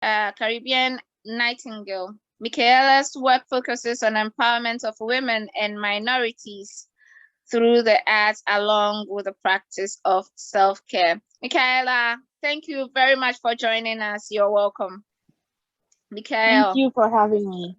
Caribbean Nightingale. Michaela's work focuses on empowerment of women and minorities through the arts along with the practice of self-care. Michaela, thank you very much for joining us. You're welcome. Thank Michaela. you for having me.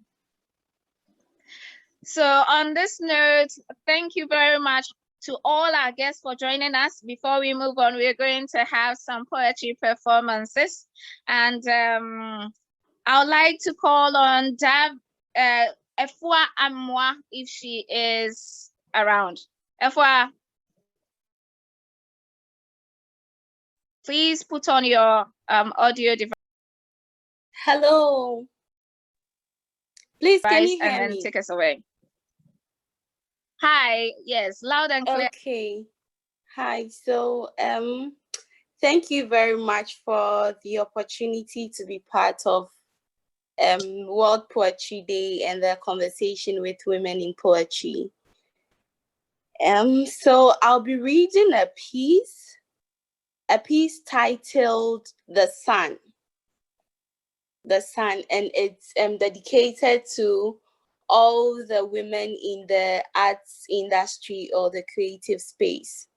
So on this note, thank you very much to all our guests for joining us. Before we move on, we're going to have some poetry performances. And I would like to call on Efua Amwa if she is around. Efua, please put on your audio device. Hello. Please, can you hear and then me? take us away. Hi, yes, loud and clear. Okay. Hi. So, thank you very much for the opportunity to be part of World Poetry Day and the conversation with women in poetry. So I'll be reading a piece titled The Sun. The Sun, and it's dedicated to all the women in the arts industry or the creative space.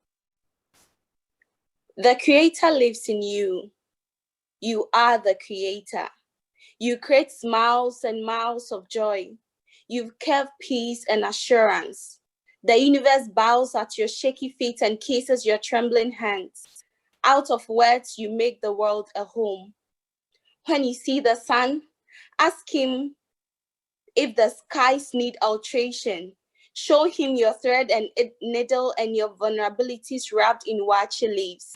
The creator lives in you. You are the creator. You create smiles and miles of joy. You've kept peace and assurance. The universe bows at your shaky feet and kisses your trembling hands. Out of words, you make the world a home. When you see the sun, ask him if the skies need alteration. Show him your thread and needle and your vulnerabilities wrapped in watchy leaves.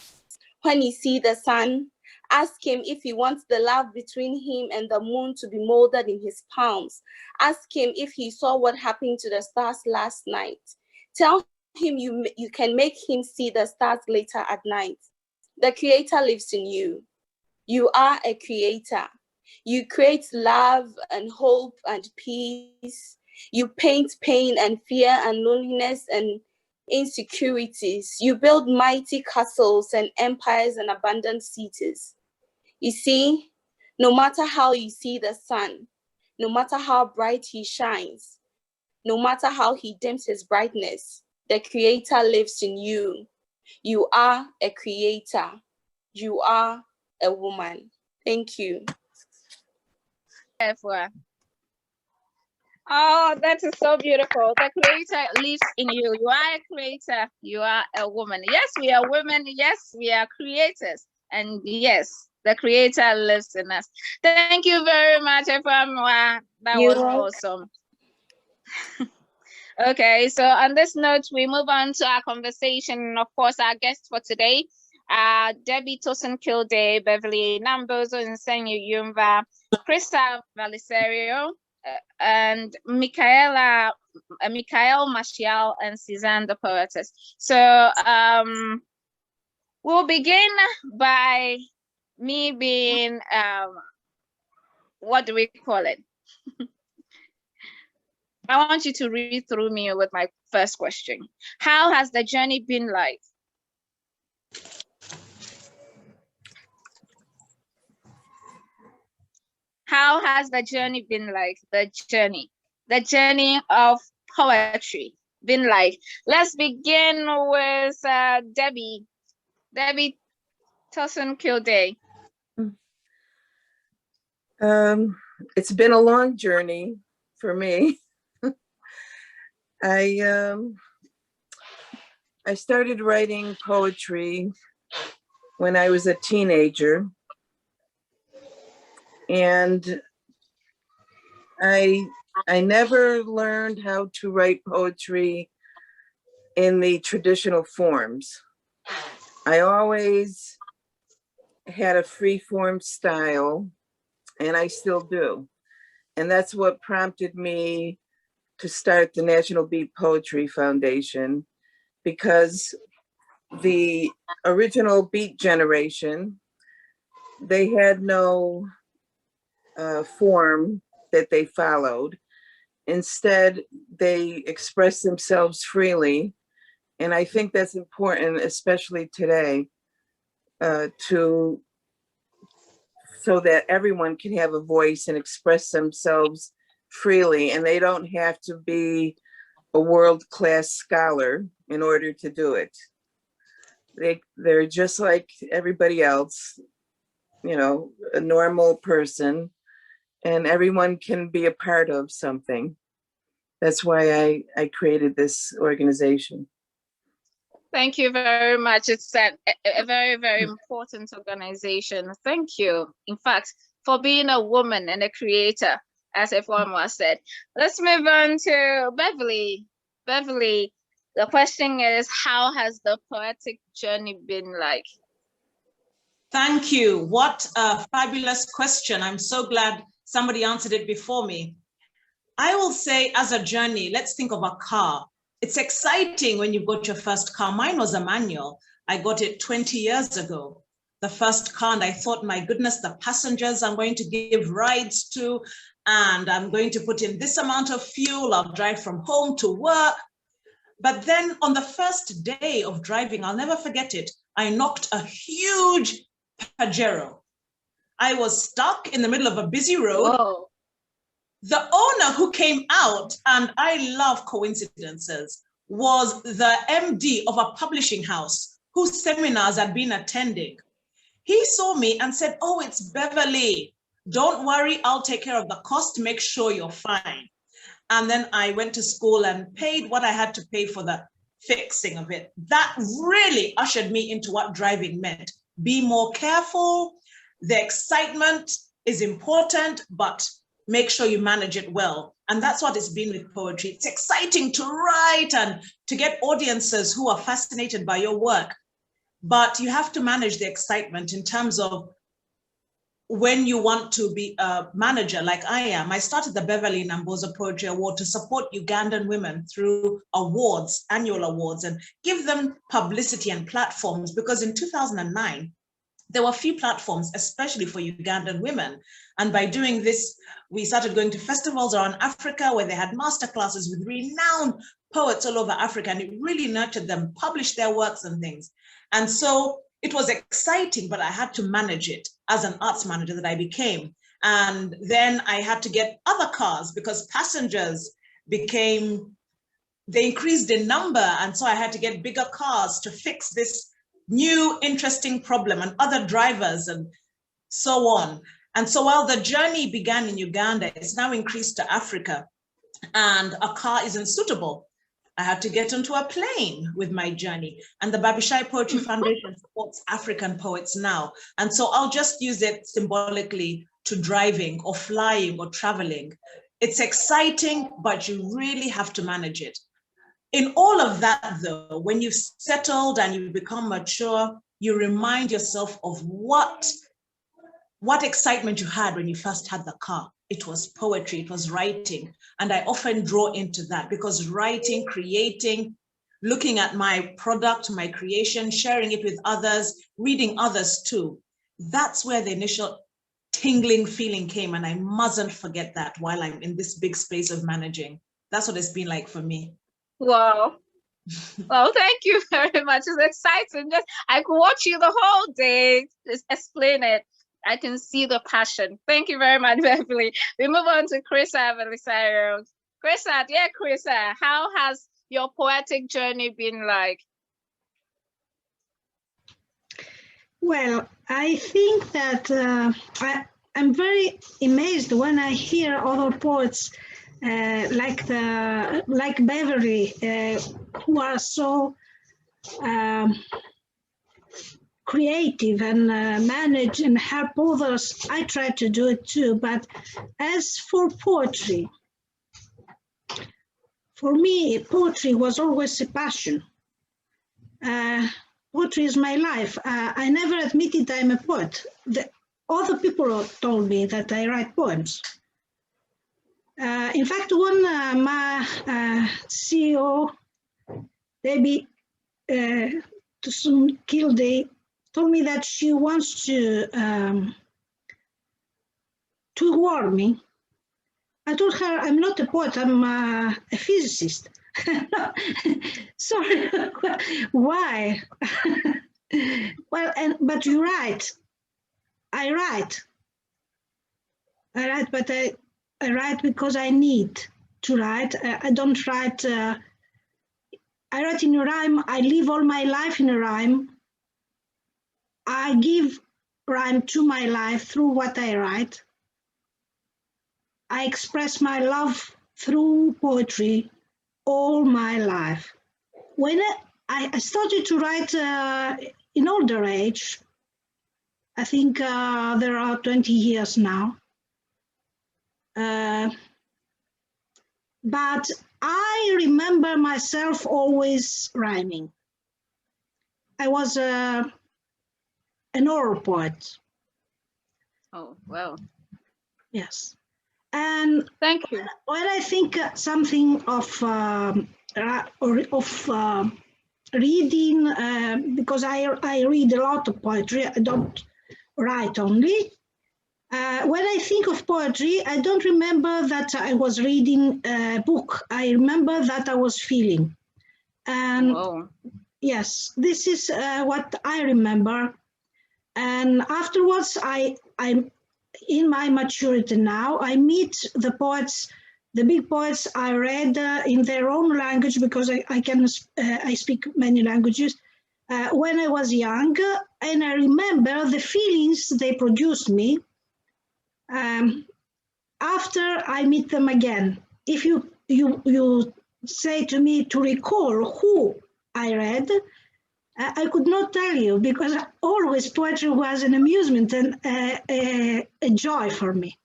When you see the sun, ask him if he wants the love between him and the moon to be molded in his palms. Ask him if he saw what happened to the stars last night. Tell him you can make him see the stars later at night. The creator lives in you. You are a creator. You create love and hope and peace. You paint pain and fear and loneliness and insecurities. You build mighty castles and empires and abandoned cities. You see, no matter how you see the sun, no matter how bright he shines, no matter how he dims his brightness, the creator lives in you. You are a creator. You are a woman. Thank you. Oh, that is so beautiful. The creator lives in you. You are a creator. You are a woman. Yes, we are women. Yes, we are creators. And yes, the creator lives in us. Thank you very much, everyone. That was awesome. Okay, so on this note, we move on to our conversation. Of course, our guests for today are Debbie Tosin Kilday, Beverly Nambozo Nsenyu Yumva, Krista Valiserio, and Michael Maciel and Suzanne the Poetess. So we'll begin by me being, what do we call it? I want you to read through me with my first question. How has the journey been like? How has the journey been like? The journey of poetry been like? Let's begin with Debbie. Debbie Tosin Kilday. It's been a long journey for me. I started writing poetry when I was a teenager, and I never learned how to write poetry in the traditional forms. I always had a free form style, and I still do. And that's what prompted me to start the National Beat Poetry Foundation, because the original Beat generation, they had no form that they followed. Instead, they expressed themselves freely. And I think that's important, especially today, to so that everyone can have a voice and express themselves freely, and they don't have to be a world-class scholar in order to do it. They're just like everybody else, you know, a normal person, and everyone can be a part of something. That's why I created this organization. Thank you very much. It's a very, very important organization. Thank you, in fact, for being a woman and a creator, as a former said. Let's move on to Beverly. Beverly, the question is, how has the poetic journey been like? Thank you. What a fabulous question. I'm so glad somebody answered it before me. I will say, as a journey, let's think of a car. It's exciting when you've got your first car. Mine was a manual. I got it 20 years ago, the first car, and I thought, my goodness, the passengers I'm going to give rides to, and I'm going to put in this amount of fuel, I'll drive from home to work. But then on the first day of driving, I'll never forget it, I knocked a huge Pajero. I was stuck in the middle of a busy road. Whoa. The owner who came out, and I love coincidences, was the MD of a publishing house whose seminars I'd been attending. He saw me and said, "Oh, it's Beverly. Don't worry, I'll take care of the cost, make sure you're fine." And then I went to school and paid what I had to pay for the fixing of it. That really ushered me into what driving meant. Be more careful. The excitement is important, but make sure you manage it well. And that's what it's been with poetry. It's exciting to write and to get audiences who are fascinated by your work. But you have to manage the excitement in terms of when you want to be a manager like I am. I started the Beverly Namboza Poetry Award to support Ugandan women through awards, annual awards, and give them publicity and platforms, because in 2009, there were few platforms, especially for Ugandan women. And by doing this, we started going to festivals around Africa where they had masterclasses with renowned poets all over Africa, and it really nurtured them, published their works and things. And so it was exciting, but I had to manage it as an arts manager that I became. And then I had to get other cars because passengers they increased in number. And so I had to get bigger cars to fix this new interesting problem, and other drivers and so on. And so while the journey began in Uganda, it's now increased to Africa, and a car isn't suitable. I had to get onto a plane with my journey, and the Babishai Poetry Foundation supports African poets now. And so I'll just use it symbolically to driving or flying or traveling. It's exciting, but you really have to manage it. In all of that, though, when you've settled and you become mature, you remind yourself of what excitement you had when you first had the car. It was poetry, it was writing. And I often draw into that, because writing, creating, looking at my product, my creation, sharing it with others, reading others too, that's where the initial tingling feeling came. And I mustn't forget that while I'm in this big space of managing. That's what it's been like for me. Wow. Well, thank you very much. It's exciting. I could watch you the whole day. Just explain it. I can see the passion. Thank you very much, Beverly. We move on to Chrissa Belisario. Chrissa, dear Chrissa, how has your poetic journey been like? Well, I think that I'm very amazed when I hear other poets like Beverly, who are so creative and manage and help others. I try to do it too, but as for poetry, for me, poetry was always a passion. Poetry is my life. I never admitted I'm a poet. Other people told me that I write poems. In fact, one my CEO, Debbie Kilday, told me that she wants to warn me. I told her I'm not a poet, I'm a physicist. Sorry, why? Well, but you're right. I write. I write, but I write because I need to write. I don't write. I write in a rhyme. I live all my life in a rhyme. I give rhyme to my life through what I write. I express my love through poetry all my life. When I started to write in older age, I think there are 20 years now. But I remember myself always rhyming. I was an oral poet. Oh, well, Yes. And thank you. when I think something of reading, because I read a lot of poetry, I don't write only. When I think of poetry, I don't remember that I was reading a book. I remember that I was feeling. And Whoa. yes, this is what I remember. And afterwards, I'm in my maturity now. I meet the poets, the big poets I read in their own language, because I speak many languages. When I was young, and I remember the feelings they produced me. After I meet them again, if you say to me to recall who I read, I could not tell you, because always poetry was an amusement and a joy for me.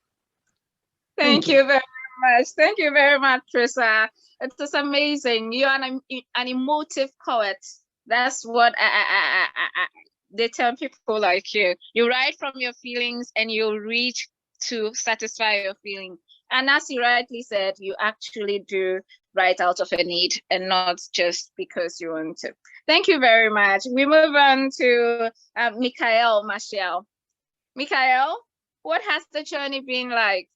Thank you very much. Thank you very much, Trissa. It is amazing. You are an emotive poet. That's what they tell people like you. You write from your feelings and you reach to satisfy your feeling. And as you rightly said, you actually do write out of a need and not just because you want to. Thank you very much. We move on to Mikhail Mashiel. Mikhail, what has the journey been like?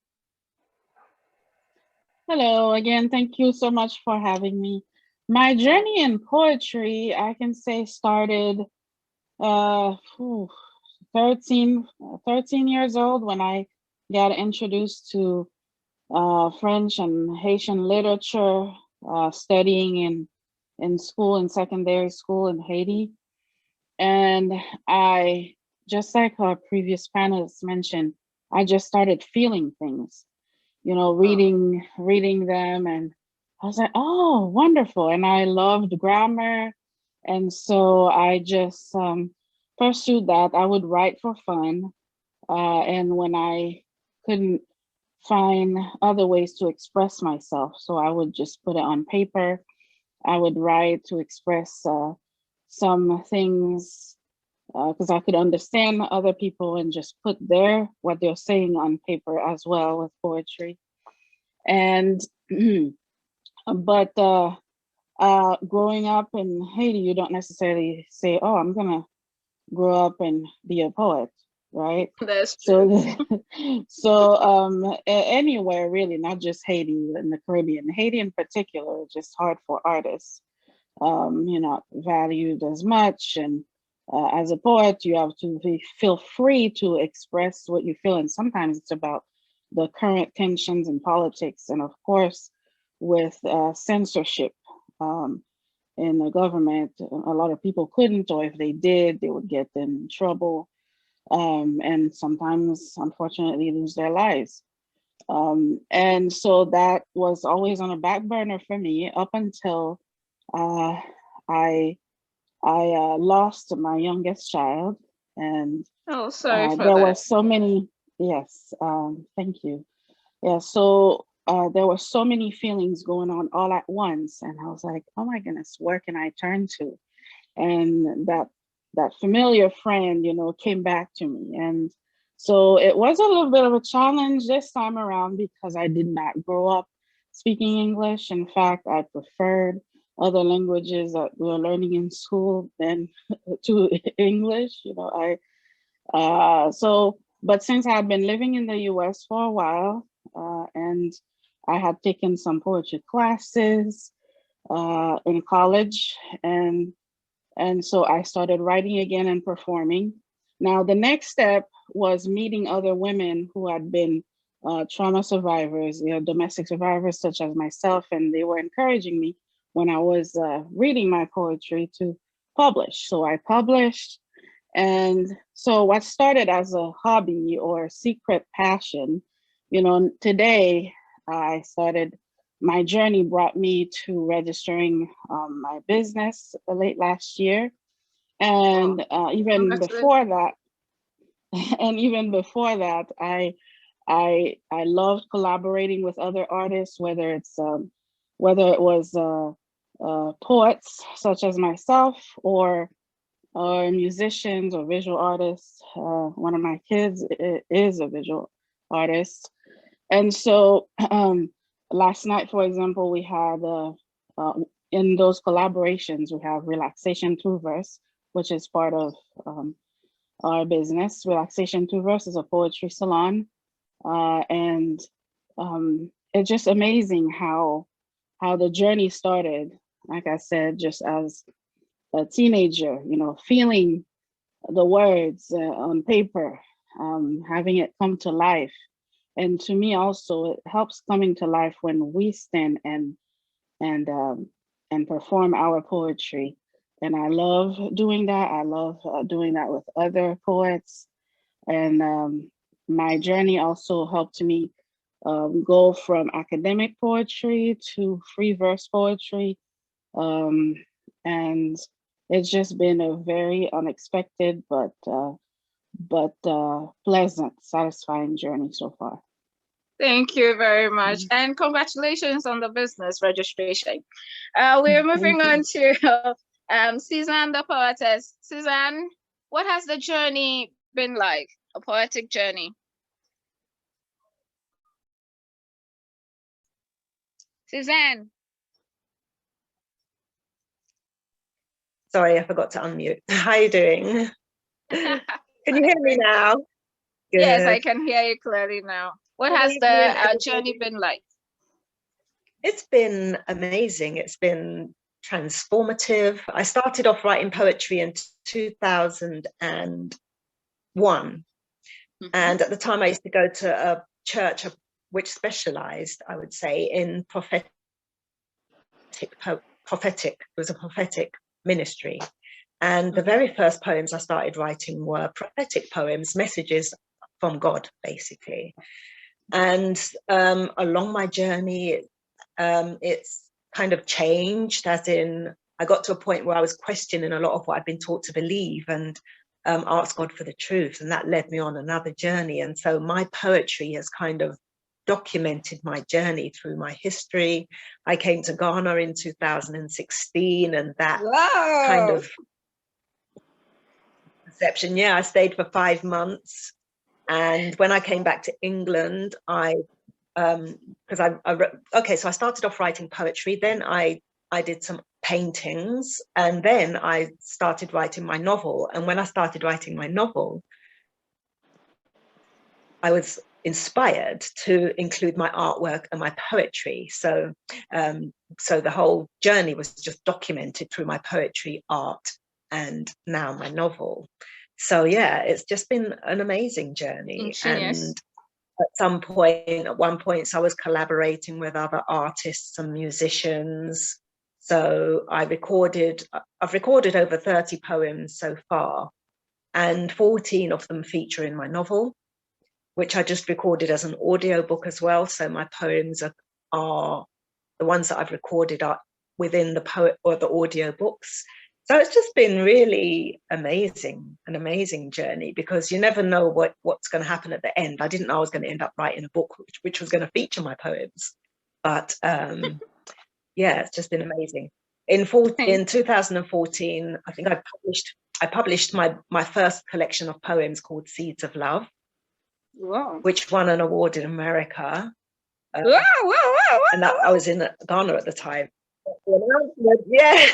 Hello again. Thank you so much for having me. My journey in poetry, I can say, started 13 years old when I got introduced to French and Haitian literature, studying in school, in secondary school in Haiti. And I, just like our previous panelists mentioned, I just started feeling things, reading them, and I was like, oh, wonderful. And I loved grammar. And so I just pursued that. I would write for fun. And when I couldn't find other ways to express myself, so I would just put it on paper. I would write to express some things because I could understand other people and just put what they're saying on paper as well with poetry. And but growing up in Haiti, you don't necessarily say, "Oh, I'm gonna grow up and be a poet," right? That's true. So anywhere really, not just Haiti, in the Caribbean. Haiti in particular is just hard for artists. You're not valued as much, and as a poet, you have to feel free to express what you feel, and sometimes it's about the current tensions in politics, and of course, with censorship in the government, a lot of people couldn't, or if they did, they would get in trouble, and sometimes, unfortunately, lose their lives. And so that was always on a back burner for me up until I lost my youngest child, and Oh, sorry for there that. were so many. Yes, thank you. Yeah, so there were so many feelings going on all at once, and I was like, oh my goodness, where can I turn to? And that familiar friend, came back to me, and so it was a little bit of a challenge this time around because I did not grow up speaking English. In fact, I preferred other languages that we were learning in school than to English. But since I've been living in the US for a while, and I had taken some poetry classes in college, and so I started writing again and performing. Now, the next step was meeting other women who had been trauma survivors, domestic survivors such as myself, and they were encouraging me when I was reading my poetry to publish. So I published, and so what started as a hobby or secret passion, today my journey brought me to registering my business late last year. And even before that, I loved collaborating with other artists, whether it was poets such as myself, or musicians or visual artists. One of my kids is a visual artist, and so last night, for example, we had in those collaborations we have Relaxation Through Verse, which is part of our business. Relaxation Through Verse is a poetry salon. And it's just amazing how the journey started. Like I said, just as a teenager, feeling the words on paper, having it come to life. And to me also, it helps coming to life when we stand and perform our poetry. And I love doing that. I love doing that with other poets. And my journey also helped me go from academic poetry to free verse poetry. And it's just been a very unexpected but pleasant, satisfying journey so far. Thank you very much. And congratulations on the business registration. We're moving on to Suzanne the poetess. Suzanne, what has the journey been like, a poetic journey? Suzanne. Sorry, I forgot to unmute. How are you doing? Can you hear me now? Good. Yes, I can hear you clearly now. What has the journey been like? It's been amazing. It's been transformative. I started off writing poetry in 2001. And at the time I used to go to a church which specialized, I would say, in prophetic. It was a prophetic ministry. And the very first poems I started writing were prophetic poems, messages from God, basically. And along my journey, it's kind of changed, as in I got to a point where I was questioning a lot of what I'd been taught to believe and asked God for the truth. And that led me on another journey. And so my poetry has kind of documented my journey through my history. I came to Ghana in 2016, and that kind of perception. Yeah, I stayed for 5 months. And when I came back to England, so I started off writing poetry, then I did some paintings, and then I started writing my novel. And when I started writing my novel, I was inspired to include my artwork and my poetry. So the whole journey was just documented through my poetry, art, and now my novel. So yeah, it's just been an amazing journey. And at one point, I was collaborating with other artists and musicians. So I've recorded over 30 poems so far, and 14 of them feature in my novel, which I just recorded as an audiobook as well. So my poems are the ones that I've recorded are within the audiobooks. So it's just been really amazing, an amazing journey, because you never know what's going to happen at the end. I didn't know I was going to end up writing a book which was going to feature my poems. But yeah, it's just been amazing. In 2014, I think I published my first collection of poems called Seeds of Love, which won an award in America. And I was in Ghana at the time. Yeah.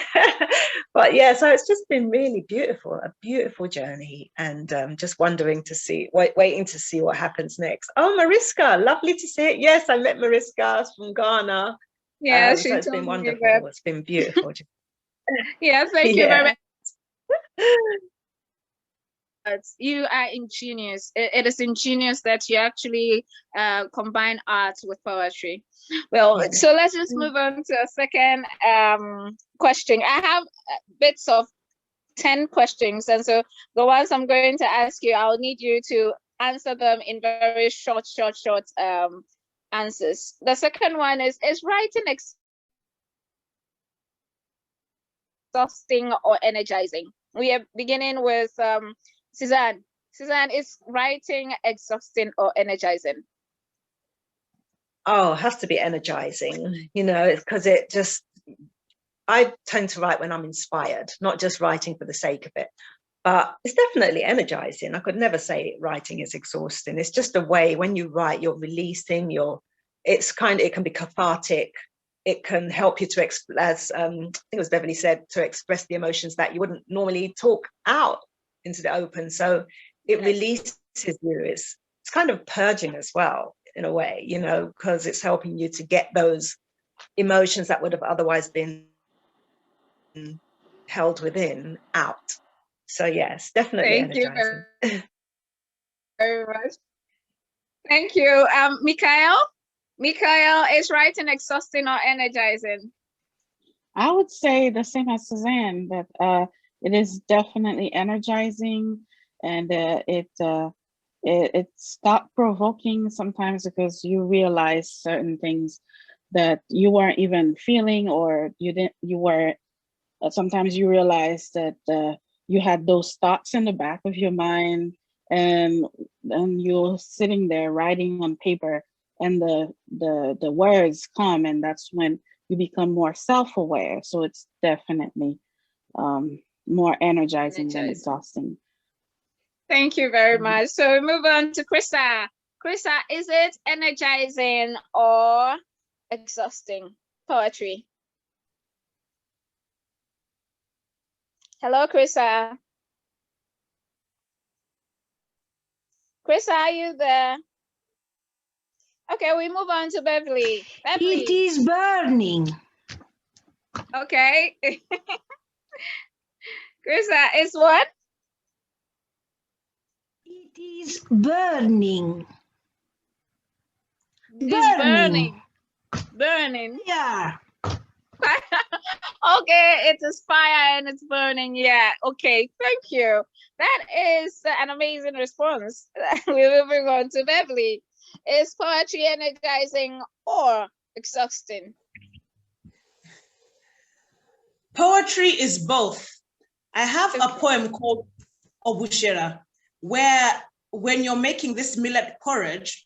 But yeah, so it's just been really beautiful, a beautiful journey, and just waiting to see what happens next. Oh, Mariska, lovely to see it. Yes, I met Mariska from Ghana. Yeah, so it's been wonderful. It's been beautiful. Yeah, thank you very much. you are ingenious. It is ingenious that you actually combine art with poetry. Well, so let's just move on to a second question. I have bits of 10 questions, and so the ones I'm going to ask you, I'll need you to answer them in very short answers. The second one is writing exhausting or energizing? We are beginning with Suzanne. Suzanne, is writing exhausting or energizing? Oh, it has to be energizing, you know, because I tend to write when I'm inspired, not just writing for the sake of it. But it's definitely energizing. I could never say writing is exhausting. It's just a way when you write, you're releasing it can be cathartic. It can help you to express, I think it was Beverly said, to express the emotions that you wouldn't normally talk out into the open. So it releases you. It's kind of purging as well, in a way, you know, because it's helping you to get those emotions that would have otherwise been held within out. So yes, definitely energizing. Thank you very much. Thank you. Mikhail? Mikhail, is writing exhausting or energizing? I would say the same as Suzanne, that it is definitely energizing, and it's thought provoking sometimes, because you realize certain things that you weren't even feeling, or sometimes you realize that you had those thoughts in the back of your mind, and you're sitting there writing on paper, and the words come, and that's when you become more self-aware. So it's definitely more energizing than exhausting. Thank you very much. So we move on to Krista. Krista, is it energizing or exhausting, poetry? Hello, Krista. Krista, are you there? Okay, we move on to Beverly. Beverly. It is burning. Okay. Krista, is what? It is burning. It's burning. Burning. Yeah. Okay, it is fire and it's burning. Yeah. Okay. Thank you. That is an amazing response. We're moving on to Beverly. Is poetry energizing or exhausting? Poetry is both. I have a poem called Obushera, where when you're making this millet porridge,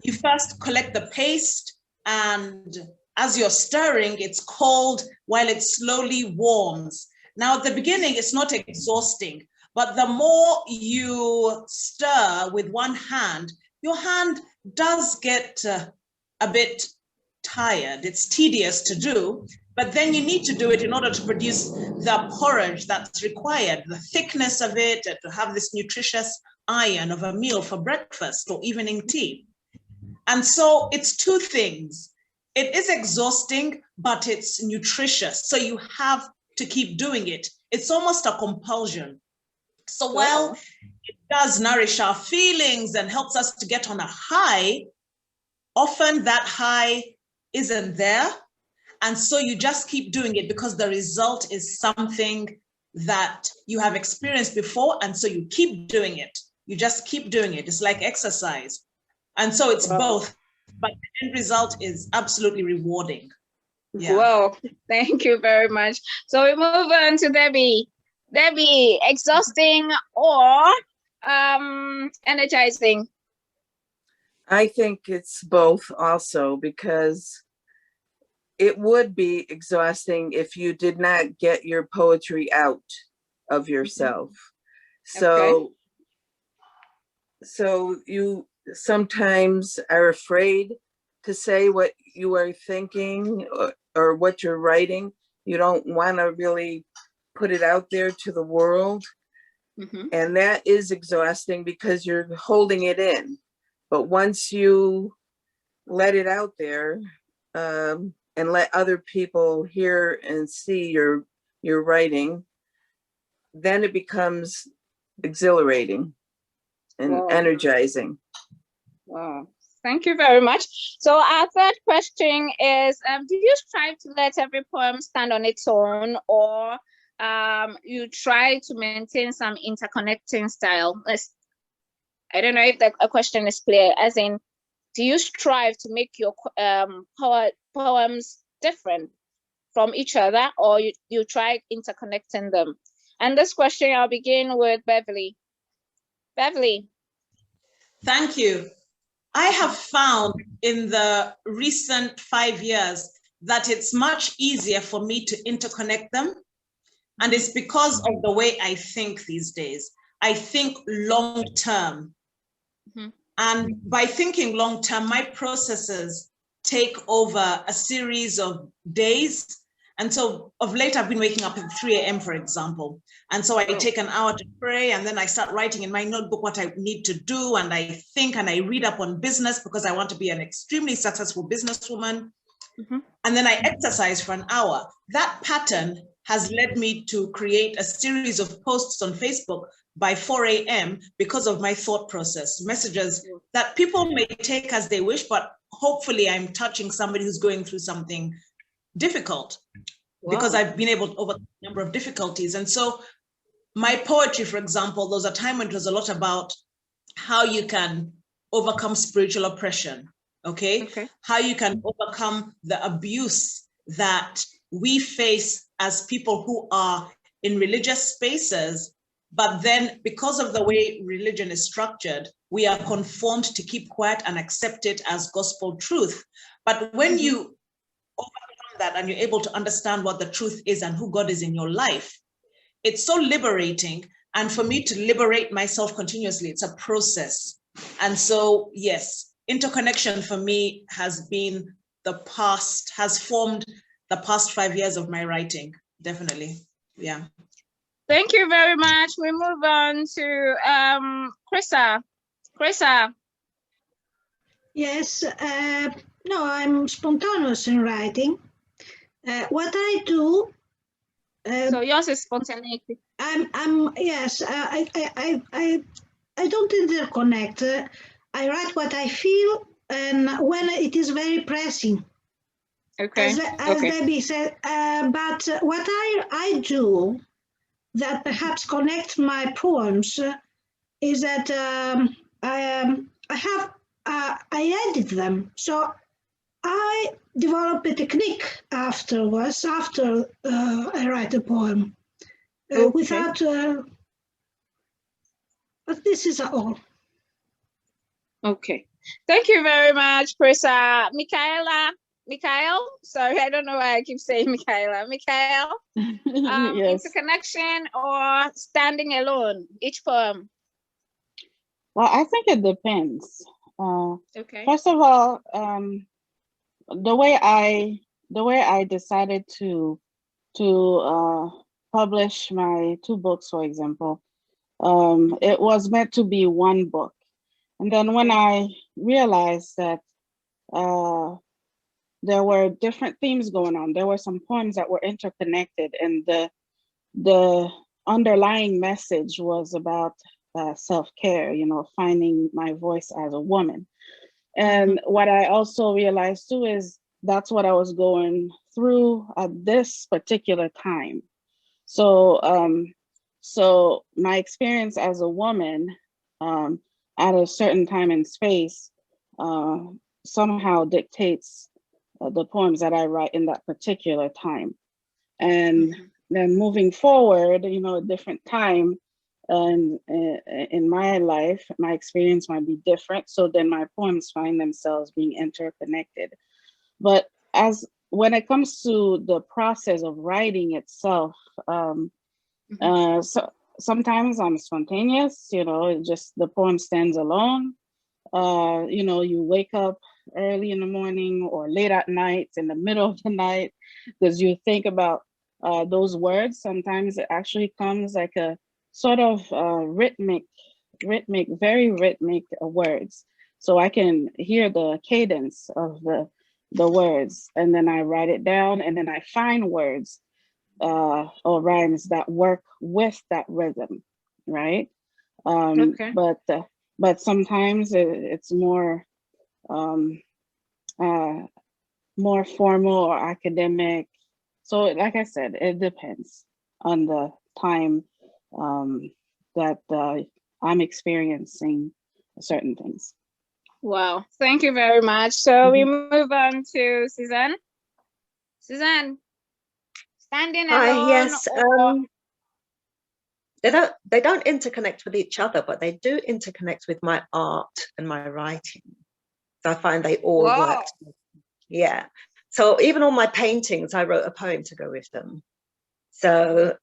you first collect the paste, and as you're stirring, it's cold while it slowly warms. Now, at the beginning, it's not exhausting, but the more you stir with one hand, your hand does get a bit tired. It's tedious to do, but then you need to do it in order to produce the porridge that's required, the thickness of it, and to have this nutritious iron of a meal for breakfast or evening tea. And so it's two things. It is exhausting, but it's nutritious. So you have to keep doing it. It's almost a compulsion. So while it does nourish our feelings and helps us to get on a high, often that high isn't there. And so you just keep doing it because the result is something that you have experienced before. And so you keep doing it. You just keep doing it. It's like exercise. And so it's both, but the end result is absolutely rewarding. Yeah. Well, thank you very much. So we move on to Debbie. Debbie, exhausting or energizing? I think it's both also, because it would be exhausting if you did not get your poetry out of yourself. So you sometimes are afraid to say what you are thinking or what you're writing. You don't want to really put it out there to the world. And that is exhausting because you're holding it in. But once you let it out there and let other people hear and see your writing, then it becomes exhilarating and Wow. energizing. Wow. Thank you very much. So our third question is, do you strive to let every poem stand on its own, or you try to maintain some interconnecting style? I don't know if a question is clear, as in, do you strive to make your poems different from each other, or you try interconnecting them? And this question, I'll begin with Beverly. Beverly. Thank you. I have found in the recent 5 years that it's much easier for me to interconnect them. And it's because of the way I think these days. I think long term. Mm-hmm. And by thinking long term, my processes take over a series of days. And so of late, I've been waking up at 3 a.m., for example. And so I take an hour to pray, and then I start writing in my notebook what I need to do. And I think and I read up on business because I want to be an extremely successful businesswoman. Mm-hmm. And then I exercise for an hour. That pattern has led me to create a series of posts on Facebook by 4 a.m. because of my thought process, messages that people may take as they wish, but hopefully I'm touching somebody who's going through something difficult. Wow. Because I've been able to overcome a number of difficulties. And so my poetry, for example, there was a time when it was a lot about how you can overcome spiritual oppression, okay? How you can overcome the abuse that we face as people who are in religious spaces, but then because of the way religion is structured, we are conformed to keep quiet and accept it as gospel truth. But when you overcome that and you're able to understand what the truth is and who God is in your life, it's so liberating. And for me to liberate myself continuously, it's a process. And so, yes, interconnection for me has been has formed the past 5 years of my writing, definitely, yeah. Thank you very much. We move on to Chrissa. Chrissa. Yes, no, I'm spontaneous in writing. What I do. So yours is spontaneity. Yes. I don't interconnect. I write what I feel, and when it is very pressing. Okay. As Debbie said, but what I do that perhaps connects my poems is that I edit them. So I develop a technique afterwards, after I write a poem, without, but this is all. Okay. Thank you very much, Chrissa. Michael, sorry, I don't know why I keep saying Michaela. Michael, yes. Interconnection or standing alone, each poem? Well, I think it depends. Okay. First of all, the way I decided to publish my 2 books, for example, it was meant to be one book. And then when I realized that there were different themes going on, there were some poems that were interconnected, and the underlying message was about self-care, finding my voice as a woman. And what I also realized too is that's what I was going through at this particular time. So, so my experience as a woman at a certain time and space somehow dictates the poems that I write in that particular time. And then moving forward, a different time and in my life, my experience might be different. So then my poems find themselves being interconnected. But when it comes to the process of writing itself, so sometimes I'm spontaneous, just the poem stands alone. You wake up early in the morning or late at night, in the middle of the night, because you think about those words. Sometimes it actually comes like a sort of rhythmic, very rhythmic words. So I can hear the cadence of the words, and then I write it down, and then I find words or rhymes that work with that rhythm, right? Okay. But sometimes it's more more formal or academic. So like I said, it depends on the time that I'm experiencing certain things. Wow, thank you very much. So we move on to Suzanne. Suzanne, standing Hi, alone yes. or They don't interconnect with each other, but they do interconnect with my art and my writing. So I find they all wow. work. Yeah. So even on my paintings, I wrote a poem to go with them. So,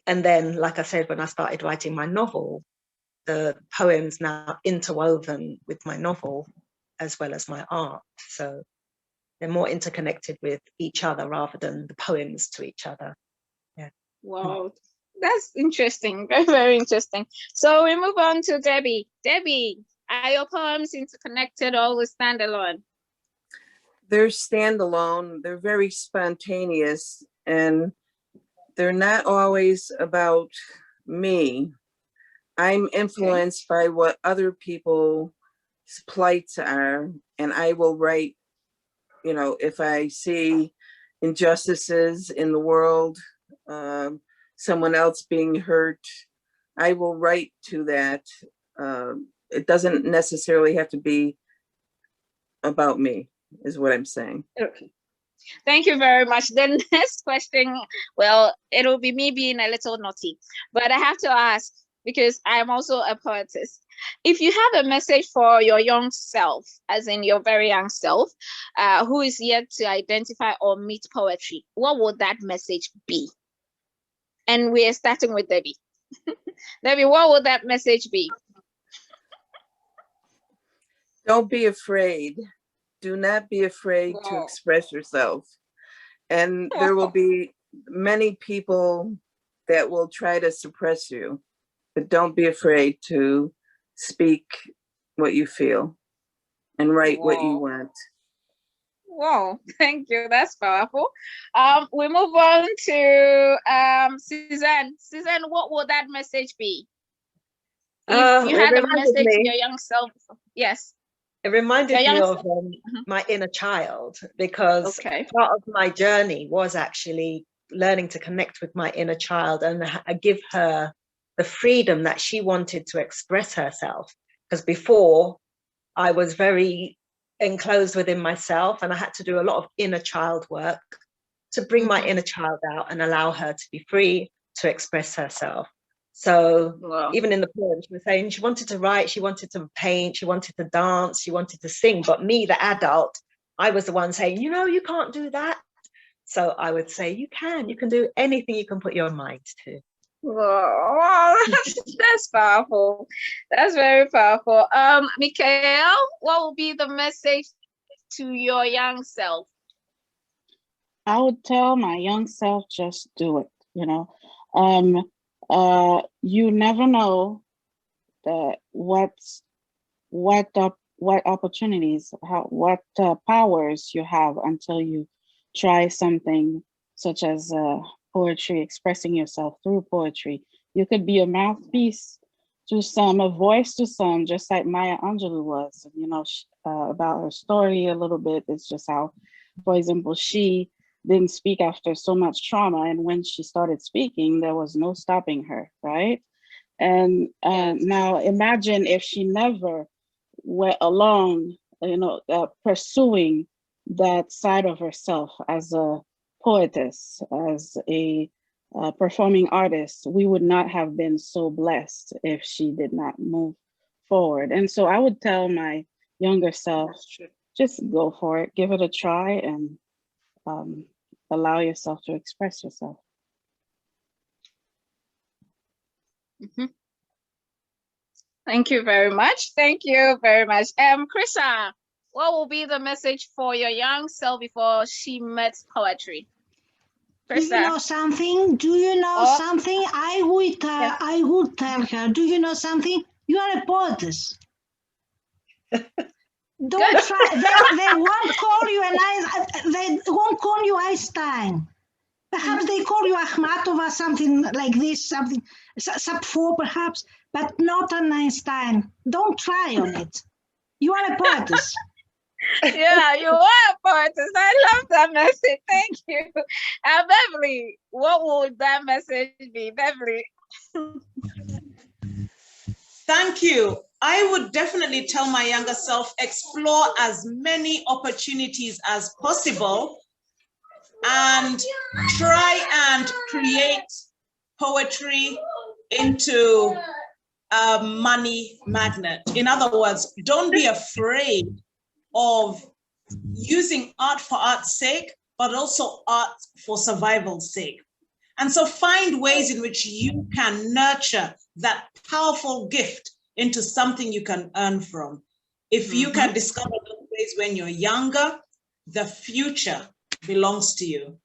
and then, like I said, when I started writing my novel, the poems now interwoven with my novel as well as my art. So they're more interconnected with each other rather than the poems to each other. Yeah. Wow, that's interesting. Very, very interesting. So we move on to Debbie. Debbie, are your poems interconnected or always standalone? They're standalone, they're very spontaneous, and they're not always about me. I'm influenced by what other people's plights are, and I will write, you know, if I see injustices in the world, someone else being hurt, I will write to that. It doesn't necessarily have to be about me, is what I'm saying. Okay. Thank you very much. The next question, well, it'll be me being a little naughty, but I have to ask because I'm also a poetess. If you have a message for your young self, as in your very young self, who is yet to identify or meet poetry, what would that message be? And we're starting with Debbie. Debbie, what would that message be? Don't be afraid. Do not be afraid to Wow. express yourself. And there will be many people that will try to suppress you, but don't be afraid to speak what you feel and write what you want. Wow, thank you. That's powerful. We move on to Suzanne. Suzanne, what would that message be? If you It had a reminded message to me. your young self, yes. It reminded Your me young of self. my inner child, because Okay. part of my journey was actually learning to connect with my inner child and give her the freedom that she wanted to express herself. Because before, I was very enclosed within myself, and I had to do a lot of inner child work to bring my inner child out and allow her to be free to express herself. So Wow. even in the poem, she was saying she wanted to write, she wanted to paint, she wanted to dance, she wanted to sing. But me, the adult, I was the one saying, you know, you can't do that. So I would say, you can do anything you can put your mind to. Wow, that's powerful. That's very powerful. Mikhail, what will be the message to your young self? I would tell my young self, just do it, you know. You never know that what opportunities, what powers you have until you try something such as poetry, expressing yourself through poetry. You could be a mouthpiece to some, a voice to some, just like Maya Angelou was. You know, about her story a little bit. It's just how, for example, she didn't speak after so much trauma, and when she started speaking, there was no stopping her, right? And now imagine if she never went along, you know, pursuing that side of herself as a poetess, as a performing artist. We would not have been so blessed if she did not move forward. And so I would tell my younger self, just go for it, give it a try, and allow yourself to express yourself. Thank you very much. Thank you very much. Krista, what will be the message for your young self before she met poetry? Krista. Do you know something? Do you know something? I would tell her, do you know something? You are a poetess. Don't try. They won't call you they won't call you Einstein. Perhaps they call you Akhmatova, something like this, something sub 4 perhaps, but not an Einstein. Don't try on it. You are a poetess. Yeah, you are a poetess. I love that message. Thank you. Beverly, what would that message be? Beverly. Thank you. I would definitely tell my younger self, explore as many opportunities as possible and try and create poetry into a money magnet. In other words, don't be afraid of using art for art's sake, but also art for survival's sake. And so find ways in which you can nurture that powerful gift into something you can earn from. If you can discover those ways when you're younger, the future belongs to you.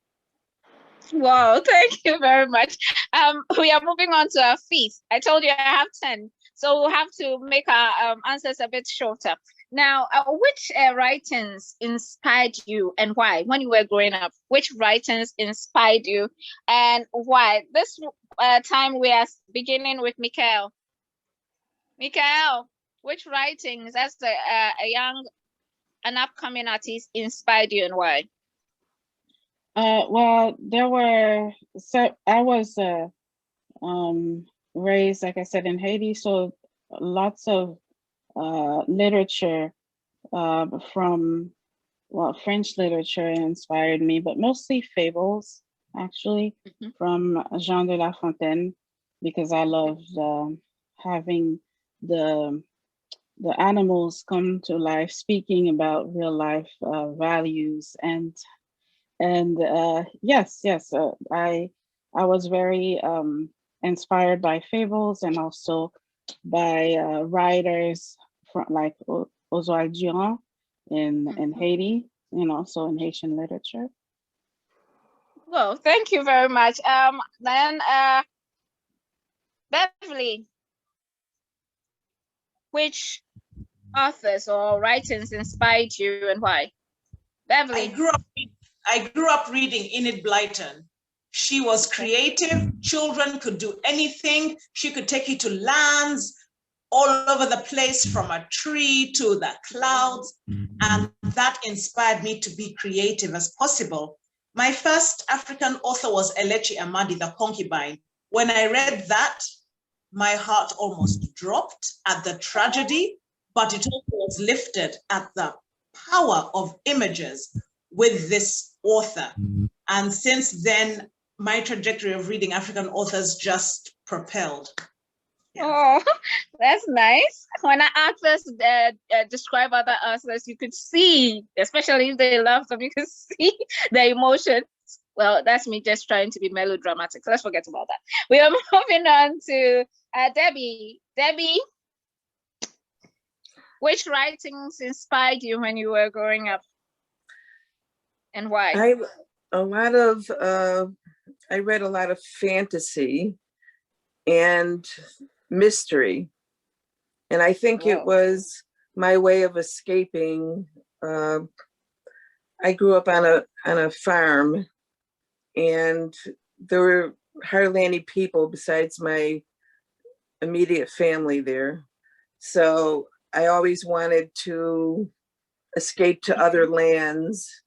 Wow, thank you very much. We are moving on to our fifth. I told you I have 10, so we'll have to make our answers a bit shorter. Now, which writings inspired you and why? When you were growing up, which writings inspired you and why? This time we are beginning with Mikael. Mikael, which writings as an upcoming artist inspired you and why? Well, there were, so I was raised, like I said, in Haiti, so lots of literature from, well, French literature inspired me, but mostly fables, actually, from Jean de La Fontaine, because I loved having the animals come to life, speaking about real life values and yes, I was very inspired by fables and also by writers from like Oswald Durand in Haiti, you know, so in Haitian literature. Well, thank you very much. Then Beverly, which authors or writings inspired you and why? Beverly. I grew up reading Enid Blyton. She was creative. Children could do anything. She could take you to lands all over the place, from a tree to the clouds. And that inspired me to be creative as possible. My first African author was Elechi Amadi, The Concubine. When I read that, my heart almost dropped at the tragedy, but it also was lifted at the power of images with this author. And since then, my trajectory of reading African authors just propelled. Yeah. Oh, that's nice. When authors describe other authors, you could see, especially if they love them, you could see the emotion. Well, that's me just trying to be melodramatic. So let's forget about that. We are moving on to Debbie. Debbie, which writings inspired you when you were growing up, and why? I read a lot of fantasy and mystery, and I think it was my way of escaping. I grew up on a farm, and there were hardly any people besides my immediate family there. So I always wanted to escape to other lands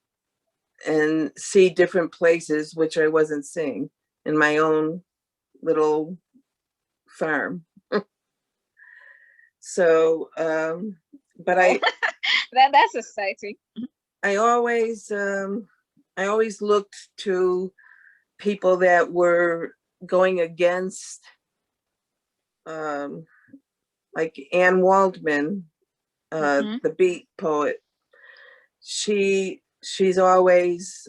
and see different places, which I wasn't seeing in my own little farm. So, but that's exciting. I always looked to people that were going against, like Anne Waldman, the beat poet. She's always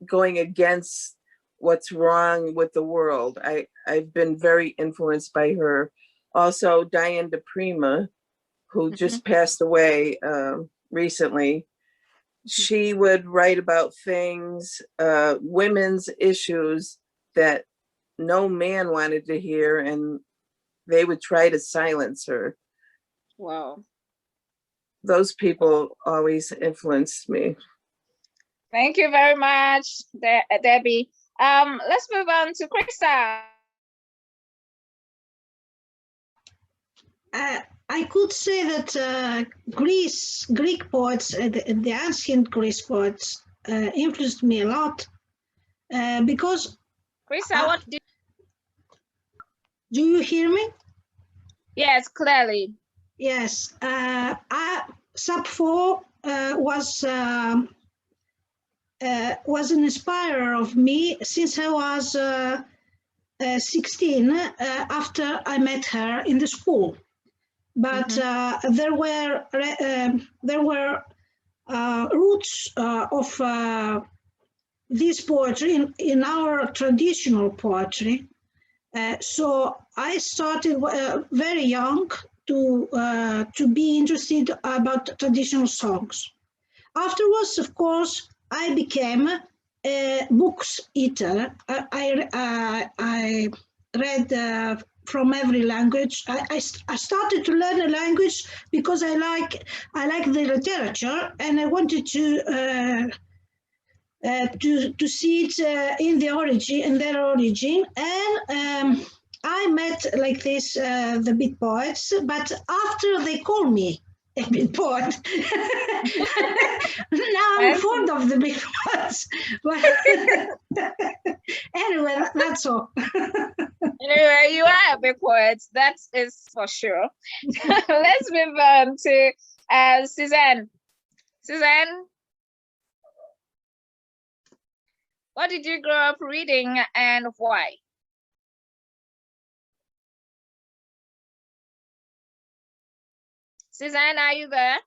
going against what's wrong with the world. I've been very influenced by her. Also, Diane de Prima, who just passed away recently. She would write about things, women's issues that no man wanted to hear, and they would try to silence her. Wow. Those people always influenced me. Thank you very much, Debbie. Let's move on to Krista. I could say that Greek poets, the ancient Greek poets, influenced me a lot because. Krista, what do you hear me? Yes, clearly. Yes, Sappho was an inspirer of me since I was 16 after I met her in the school. But there were roots of this poetry in our traditional poetry. So I started very young to be interested about traditional songs. Afterwards, of course, I became a books eater. I read from every language. I started to learn a language because I like the literature, and I wanted to see it in their origin. And I met like this the beat poets, but after they call me a beat poet, now I'm fond of the beat poets. Anyway, that's all. Anyway, you are a big poet, that is for sure. Let's move on to Suzanne. Suzanne, what did you grow up reading and why? Suzanne, are you there?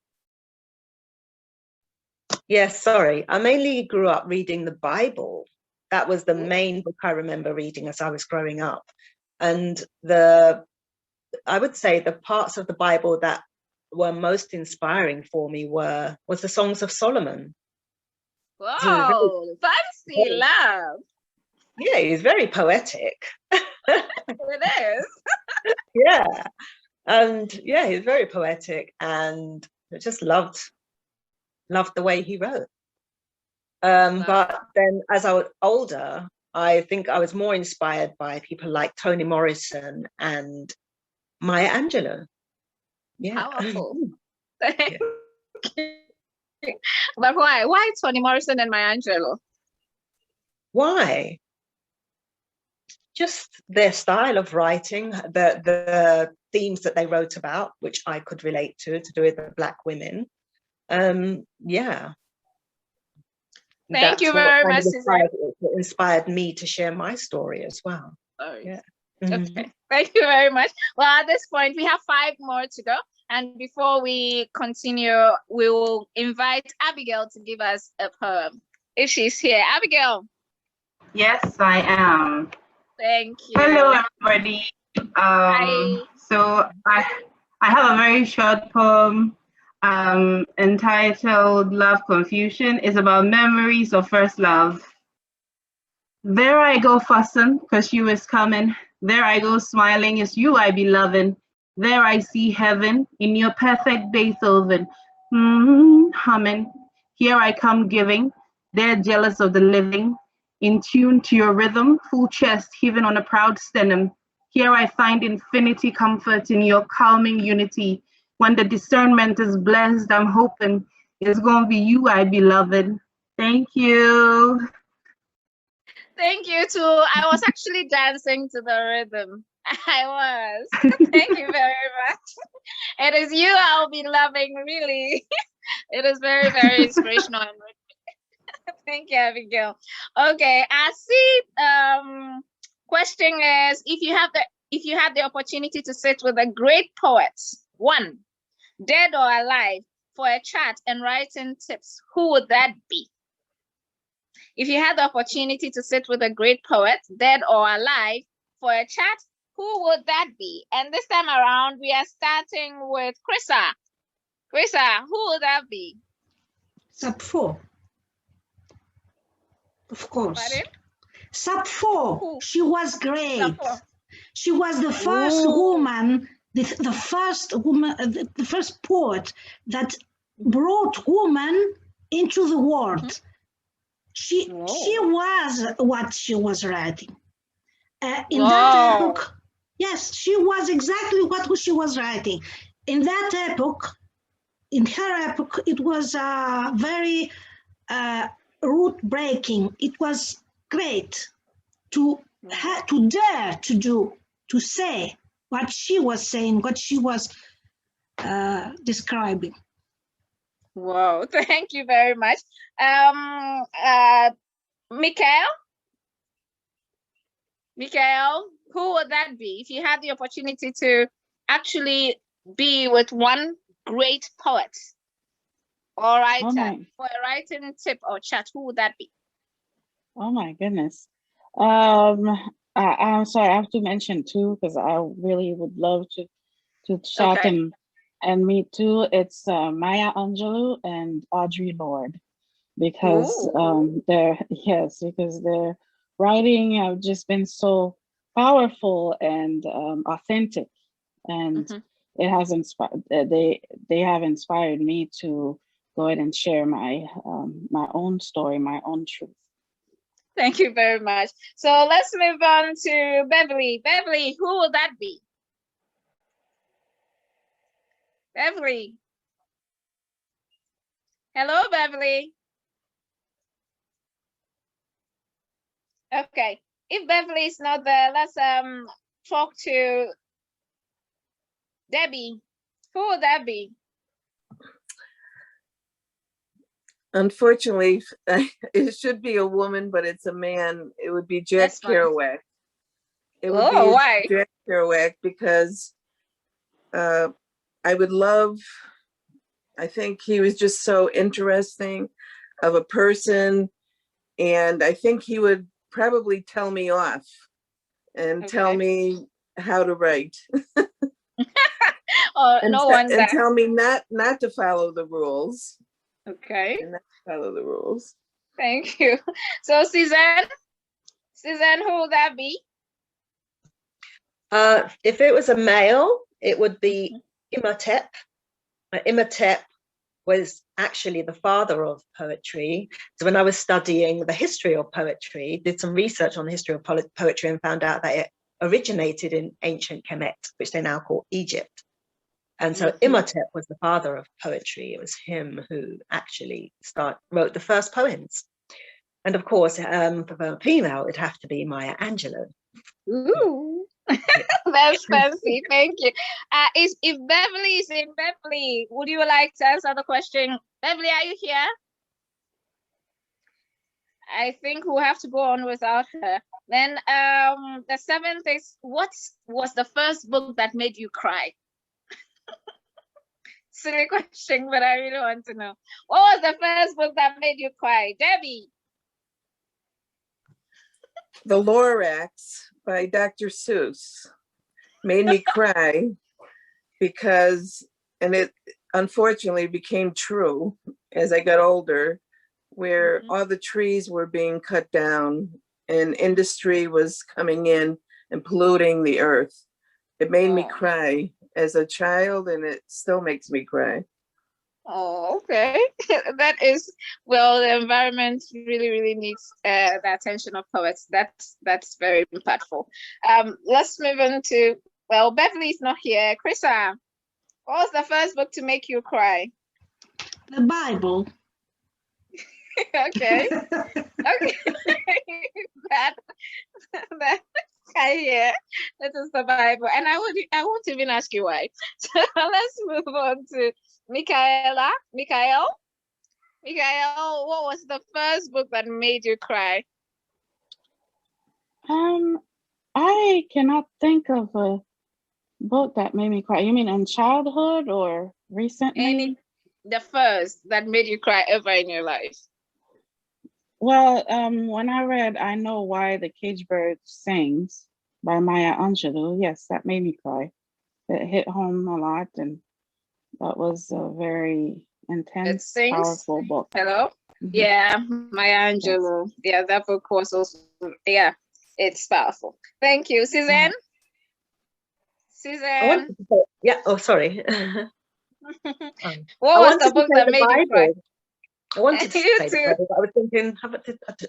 Yes, sorry. I mainly grew up reading the Bible. That was the main book I remember reading as I was growing up. And I would say the parts of the Bible that were most inspiring for me was the Songs of Solomon. Whoa, fancy love. Yeah, he's very poetic. It is. Yeah. And yeah, he's very poetic, and I just loved the way he wrote. But then as I was older, I think I was more inspired by people like Toni Morrison and Maya Angelou. Yeah. Powerful. Thank you. But why? Why Toni Morrison and Maya Angelou? Why? Just their style of writing, the themes that they wrote about, which I could relate to do with the Black women. Yeah. Thank you very much, Suzanne. It inspired me to share my story as well. Oh, yeah. Okay. Thank you very much. Well, at this point, we have 5 more to go. And before we continue, we will invite Abigail to give us a poem, if she's here. Abigail. Yes, I am. Thank you. Hello, everybody. Hi. So I have a very short poem entitled Love Confusion. It's about memories of first love. There I go fussing because you is coming. There I go smiling, it's you I be loving. There I see heaven in your perfect Beethoven. Humming. Here I come giving. They're jealous of the living. In tune to your rhythm, full chest heaving on a proud sternum. Here I find infinity comfort in your calming unity. When the discernment is blessed, I'm hoping it's gonna be you, I beloved. Thank you. Thank you too. I was actually dancing to the rhythm. I was. Thank you very much. It is you I'll be loving, really. It is very, very inspirational. Thank you, Abigail. Okay, I see. Question is, if you had the opportunity to sit with a great poet, one, dead or alive, for a chat and writing tips, who would that be? If you had the opportunity to sit with a great poet, dead or alive, for a chat, who would that be? And this time around, we are starting with Krista. Krista, who would that be? Sappho. Of course. Pardon? Sappho. She was great. Sappho. She was the first woman, the first poet that brought woman into the world. She was what she was writing. In Wow. that epoch, yes, she was exactly what she was writing. In that epoch, in her epoch, it was very root breaking. It was great to dare to say what she was saying, what she was describing. Wow, thank you very much. Michael, who would that be if you had the opportunity to actually be with one great poet or writer for a writing tip or chat? Who would that be? Oh my goodness. I'm sorry, I have to mention two because I really would love to chat and meet too. It's Maya Angelou and Audre Lorde because because their writing have just been so powerful and authentic, and it has inspired. They have inspired me to go ahead and share my my own story, my own truth. Thank you very much. So let's move on to Beverly. Beverly, who will that be? Beverly. Hello, Beverly. Okay. If Beverly is not there, let's talk to Debbie. Who would that be? Unfortunately, it should be a woman, but it's a man. It would be Jack Kerouac. It would be why? Jack Kerouac because I would love, I think he was just so interesting of a person, and I think he would probably tell me off and tell me how to write. And tell me not to follow the rules. Okay. And not to follow the rules. Thank you. So Suzanne, who would that be? If it was a male, it would be Imhotep. Imhotep was actually the father of poetry. So when I was studying the history of poetry, did some research on the history of poetry and found out that it originated in ancient Kemet, which they now call Egypt. And so Imhotep was the father of poetry. It was him who actually wrote the first poems. And of course, for a female, it'd have to be Maya Angelou. Ooh, that's fancy. Thank you. If Beverly is in, Beverly, would you like to answer the question? Beverly, are you here? I think we'll have to go on without her. Then the seventh is, what was the first book that made you cry? Silly question, but I really want to know. What was the first book that made you cry? Debbie? The Lorax by Dr. Seuss made me cry because, and it unfortunately became true as I got older, where all the trees were being cut down and industry was coming in and polluting the earth. It made me cry as a child, and it still makes me cry. Oh, okay. That is, well, the environment really, really needs the attention of poets. That's very impactful. Let's move on to, well, Beverly's not here. Chrissa, what was the first book to make you cry? The Bible. Okay. Okay. that yeah, that is the Bible. And I won't even ask you why. So let's move on to Michaela. Michael, what was the first book that made you cry? I cannot think of a book that made me cry. You mean in childhood or recently? The first that made you cry ever in your life? Well, when I read I Know Why the Cage Bird Sings by Maya Angelou, yes, that made me cry. It hit home a lot, and that was a very intense, powerful book. Hello? Yeah, Maya Angelou. Yes. Yeah, that book was also, yeah, it's powerful. Thank you. Suzanne? Suzanne? Yeah, oh, sorry. What was the book that made you cry? I wanted to You say the too. Bible, but I was thinking,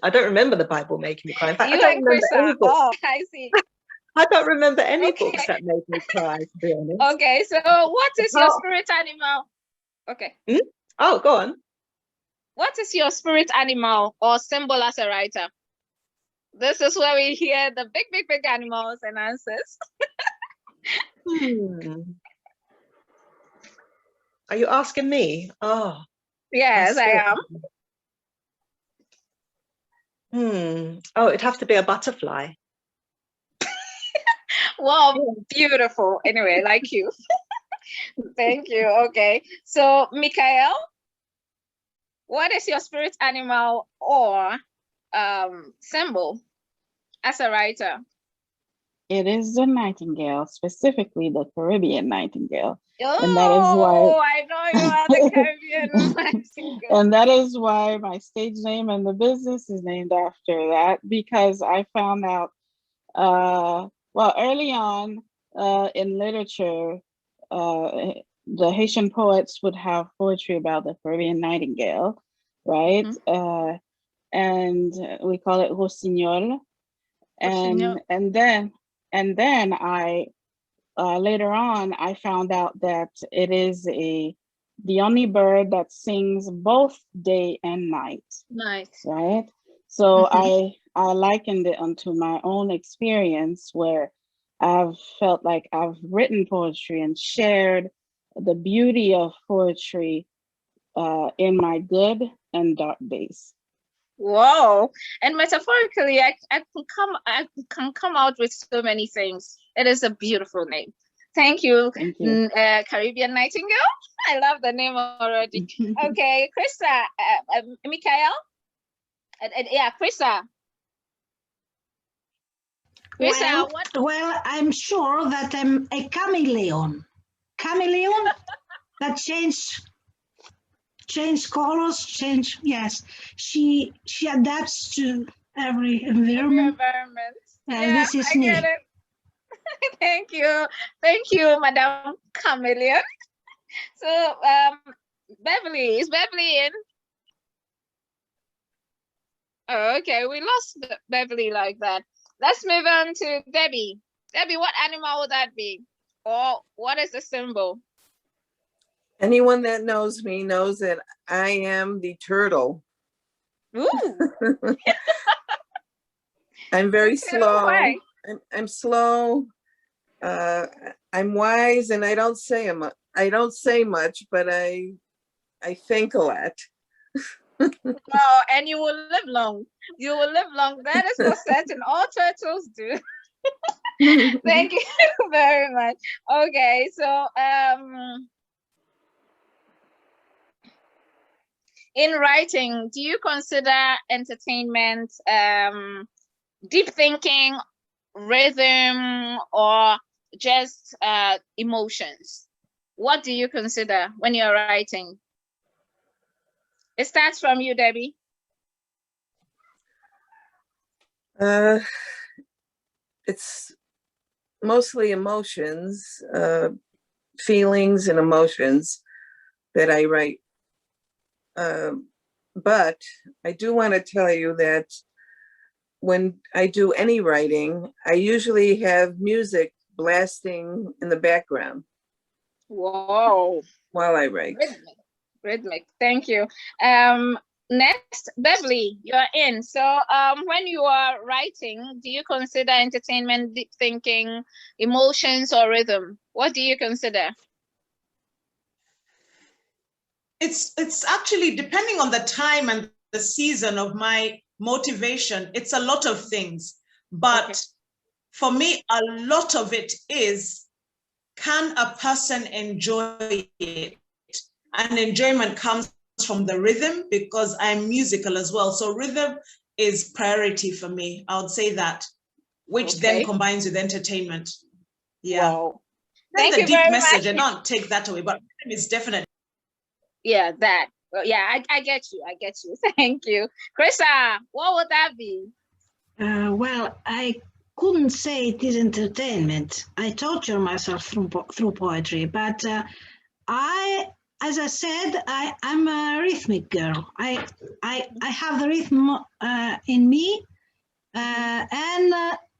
I don't remember the Bible making me cry. In fact, You I don't and remember any Krista. books. Oh, I see. I don't remember any Okay. books that made me cry, to be honest. Okay, so what is your spirit animal? Okay. Oh, go on. What is your spirit animal or symbol as a writer? This is where we hear the big animals and answers. Are you asking me? Oh. Yes, I am. Oh, it'd have to be a butterfly. Wow, beautiful. Anyway, like you. Thank you. Okay. So, Mikael, what is your spirit animal or symbol as a writer? It is the nightingale, specifically the Caribbean nightingale. Oh, and that is why I know you are the Caribbean nightingale. And that is why my stage name and the business is named after that, because I found out, well, early on in literature, the Haitian poets would have poetry about the Caribbean nightingale, right? Mm-hmm. And we call it rossignol. And then I later on I found out that it is the only bird that sings both day and night. Nice. Right. So I likened it unto my own experience, where I've felt like I've written poetry and shared the beauty of poetry in my good and dark days. Whoa! And metaphorically, I can come out with so many things. It is a beautiful name. Thank you. Caribbean Nightingale. I love the name already. Okay, Krista, Mikael. Yeah, Krista. Krista, well, I'm sure that I'm a chameleon. Chameleon that change colors, yes. She adapts to every environment. Yeah, this is I me. get it. Thank you, Madam Chameleon. So, Beverly, is Beverly in? Oh, okay, we lost Beverly like that. Let's move on to Debbie. Debbie, what animal would that be? Or what is the symbol? Anyone that knows me knows that I am the turtle. Ooh. I'm very slow. I'm slow. I'm wise, and I don't say much, but I think a lot. Oh, and you will live long. You will live long. That is for certain. All turtles do. Thank you very much. Okay, so in writing, do you consider entertainment deep thinking, rhythm, or just emotions? What do you consider when you're writing? It starts from you, Debbie. It's mostly emotions, feelings and emotions that I write. But I do want to tell you that when I do any writing, I usually have music blasting in the background. Whoa. While I write. Rhythmic. Thank you. Next, Beverly, you're in. So when you are writing, do you consider entertainment, deep thinking, emotions, or rhythm? What do you consider? It's actually depending on the time and the season of my motivation. It's a lot of things, but for me, a lot of it is, can a person enjoy it? And enjoyment comes from the rhythm, because I'm musical as well. So rhythm is priority for me. I would say that, which then combines with entertainment. Yeah. Wow. Thank you very much. Message, and not take that away, but rhythm is definitely. Yeah, that. Yeah, I get you. I get you. Thank you. Krista, what would that be? Well, I couldn't say it is entertainment. I torture myself through poetry, but I as I said, I'm a rhythmic girl. I have the rhythm in me, and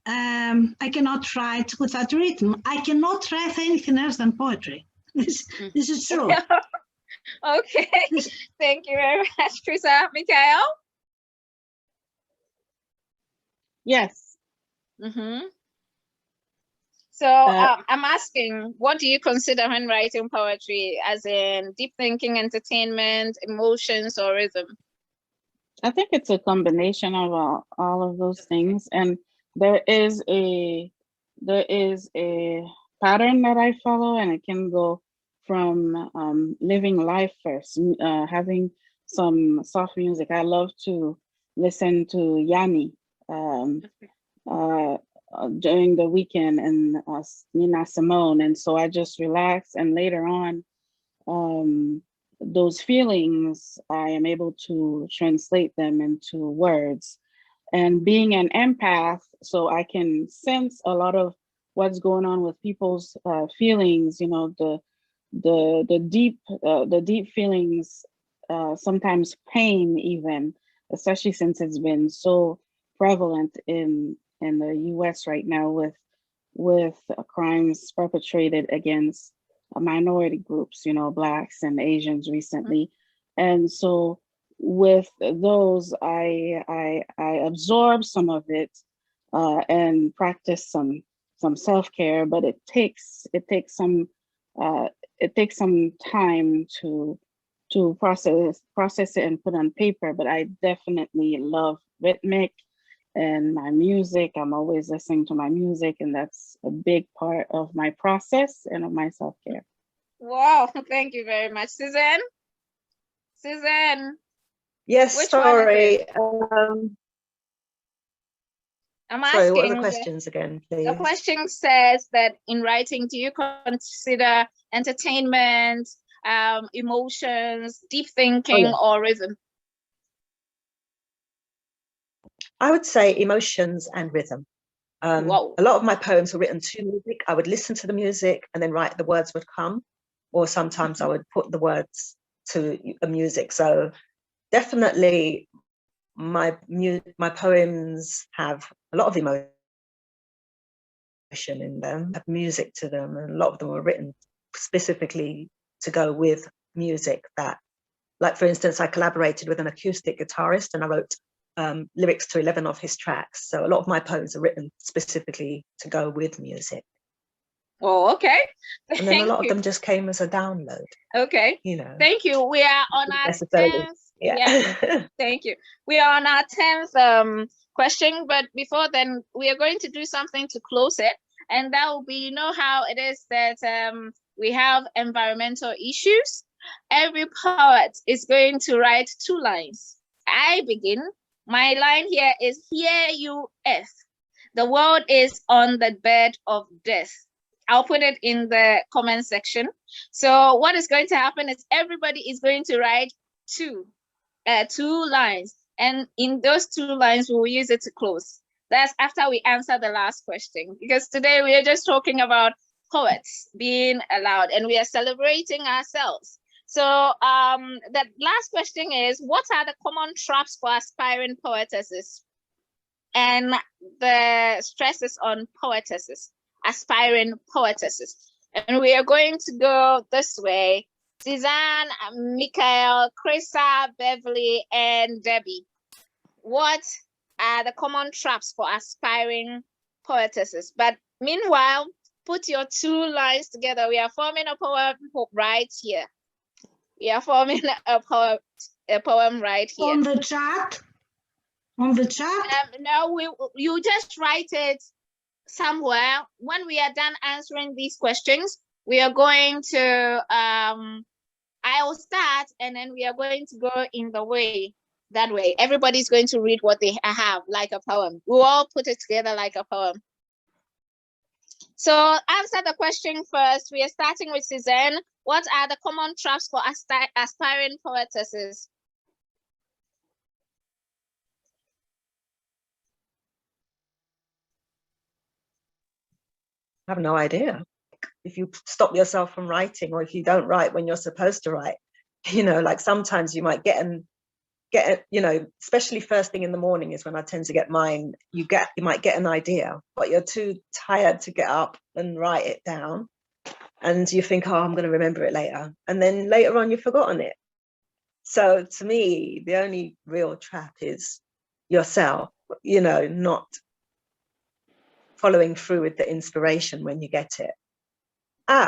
I cannot write without rhythm. I cannot write anything else than poetry. This is true. Okay, thank you very much, Krista. Mikhail? Yes. So I'm asking, what do you consider when writing poetry, as in deep thinking, entertainment, emotions, or rhythm? I think it's a combination of all of those things, and there is a pattern that I follow, and it can go from living life first, having some soft music. I love to listen to Yanni during the weekend, and Nina Simone, and so I just relax, and later on, those feelings, I am able to translate them into words. And being an empath, so I can sense a lot of what's going on with people's feelings. You know, the deep feelings, sometimes pain, even, especially since it's been so prevalent in the U.S. right now with crimes perpetrated against minority groups, you know, Blacks and Asians recently. And so with those, I absorb some of it and practice some self-care, but it takes some time to process it and put on paper. But I definitely love rhythmic and my music. I'm always listening to my music, and that's a big part of my process and of my self-care. Wow, thank you very much. Suzanne? Suzanne? Yes, Which sorry. I'm sorry, asking, what are the questions again, please? The question says that in writing, do you consider entertainment, emotions, deep thinking, or rhythm? I would say emotions and rhythm. A lot of my poems were written to music. I would listen to the music and then write, the words would come, or sometimes I would put the words to a music. So definitely my poems have a lot of emotion in them, have music to them, and a lot of them were written specifically to go with music. That, like, for instance, I collaborated with an acoustic guitarist and I wrote lyrics to 11 of his tracks. So a lot of my poems are written specifically to go with music. Oh, okay. And then a lot of them just came as a download. Okay. You know. Thank you. We are on our 10th. Yeah. Thank you. We are on our 10th question, but before then, we are going to do something to close it. And that will be, you know how it is that we have environmental issues. Every poet is going to write 2 lines. I begin. My line here is, "Hear you, earth. The world is on the bed of death." I'll put it in the comment section. So what is going to happen is everybody is going to write 2 lines. And in those 2 lines, we will use it to close. That's after we answer the last question. Because today we are just talking about poets being allowed, and we are celebrating ourselves. So the last question is, what are the common traps for aspiring poetesses? And the stress is on poetesses, aspiring poetesses. And we are going to go this way. Suzanne, Mikhail, Krista, Beverly, and Debbie. What are the common traps for aspiring poetesses? But meanwhile, put your 2 lines together. We are forming a poem right here. We are forming a poem right here. On the chat? On the chat? No, you just write it somewhere. When we are done answering these questions, we are going to, I will start, and then we are going to go in the way. That way, everybody's going to read what they have, like a poem. We'll all put it together like a poem. So answer the question first. We are starting with Suzanne. What are the common traps for aspiring poetesses? I have no idea. if you stop yourself from writing, or if you don't write when you're supposed to write. You know, like sometimes you might get you know, especially first thing in the morning is when I tend to get mine. You might get an idea, but you're too tired to get up and write it down. And you think, oh, I'm going to remember it later. And then later on, you've forgotten it. So to me, the only real trap is yourself, you know, not following through with the inspiration when you get it.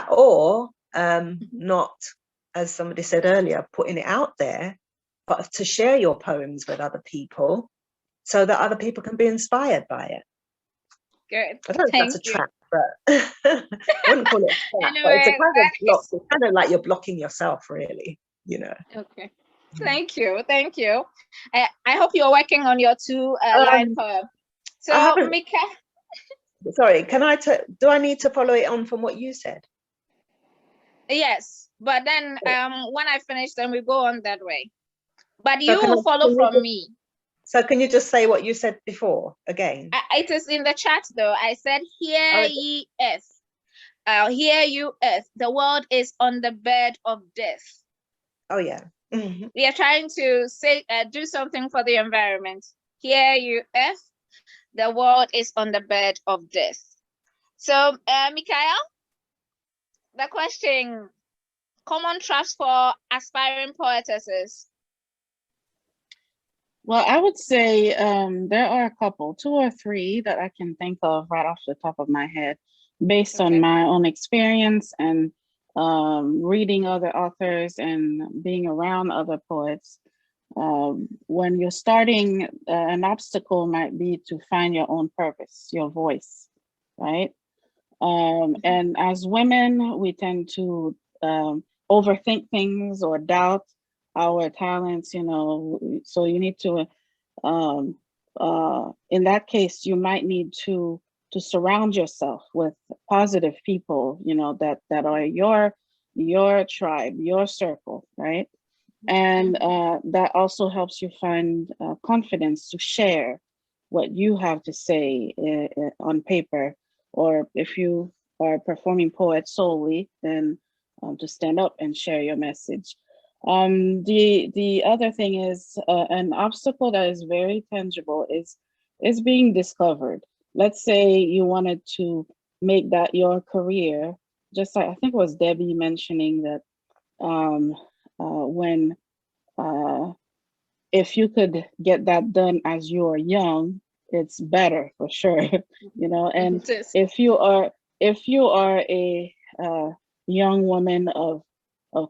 Or not, as somebody said earlier, putting it out there, but to share your poems with other people so that other people can be inspired by it. Good. I don't know if that's a trap, but I wouldn't call it a trap, but it's a Anyway, kind of block. It's kind of like you're blocking yourself, really, you know. okay. Thank you. Thank you. I hope you're working on your 2-line poem. So, I haven't- Mika. Sorry, do I need to follow it on from what you said? Yes, but then when I finish, then we go on that way. But So you will follow from me. So can you just say what you said before again? It is in the chat though. I said, hear ye earth. Hear you earth. The world is on the bed of death. Oh yeah. We are trying to say, do something for the environment. Hear you earth. The world is on the bed of death. So, Mikael, the question, common traps for aspiring poetesses. Well, I would say there are a couple, 2 or 3 that I can think of right off the top of my head, based on my own experience and reading other authors and being around other poets. When you're starting, an obstacle might be to find your own purpose, your voice, right? And as women, we tend to overthink things or doubt our talents, you know, so you need to, in that case, you might need to surround yourself with positive people, you know, that are your tribe, your circle, right? And that also helps you find confidence to share what you have to say on paper, or if you are a performing poet solely, then to stand up and share your message. The other thing is an obstacle that is very tangible is being discovered. Let's say you wanted to make that your career, just like I think it was Debbie mentioning that when if you could get that done as you're young, it's better for sure, you know. And if you are a young woman of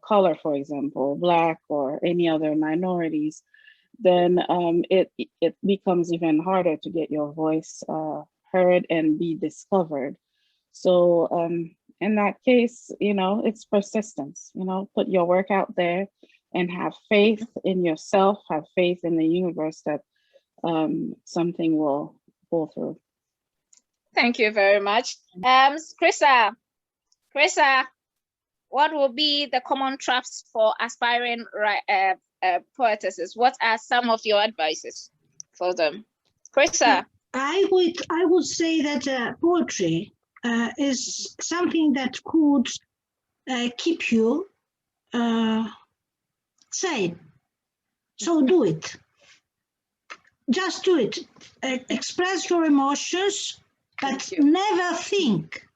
color, for example, Black or any other minorities, then it becomes even harder to get your voice heard and be discovered. So in that case, you know, it's persistence, you know, put your work out there and have faith in yourself, have faith in the universe that something will pull through. Thank you very much. Krista, what will be the common traps for aspiring poetesses? What are some of your advices for them? Krista? I would say that poetry is something that could keep you sane. So do it. Just do it. Express your emotions, but never think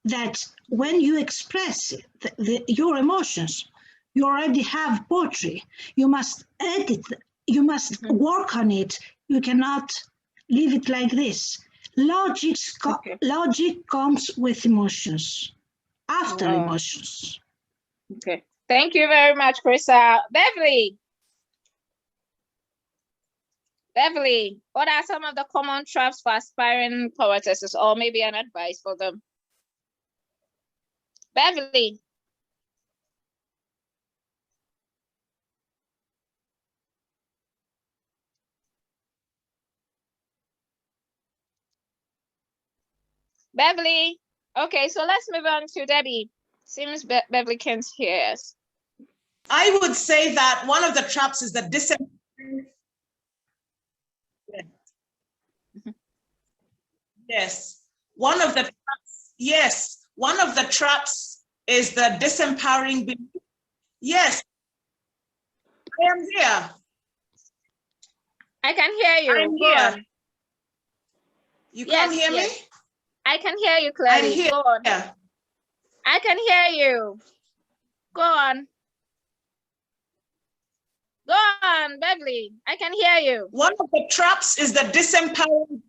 that when you express your emotions, you already have poetry. You must edit, you must work on it. You cannot leave it like this. Logic comes with emotions, after emotions. Okay. Thank you very much, Krista. Beverly, what are some of the common traps for aspiring poetesses, or maybe an advice for them? Beverly. Beverly. Okay, so let's move on to Debbie. Seems Beverly can't hear us. I would say that one of the traps is the Yes, one of the traps, yes, One of the traps is the disempowering belief. Yes, I am here. I can hear you. I'm Go here. on. You Yes, can't hear yes. me? I can hear you I'm clearly. here. Go on. I can hear you. Go on. Go on, Beverly. I can hear you. One of the traps is the disempowering.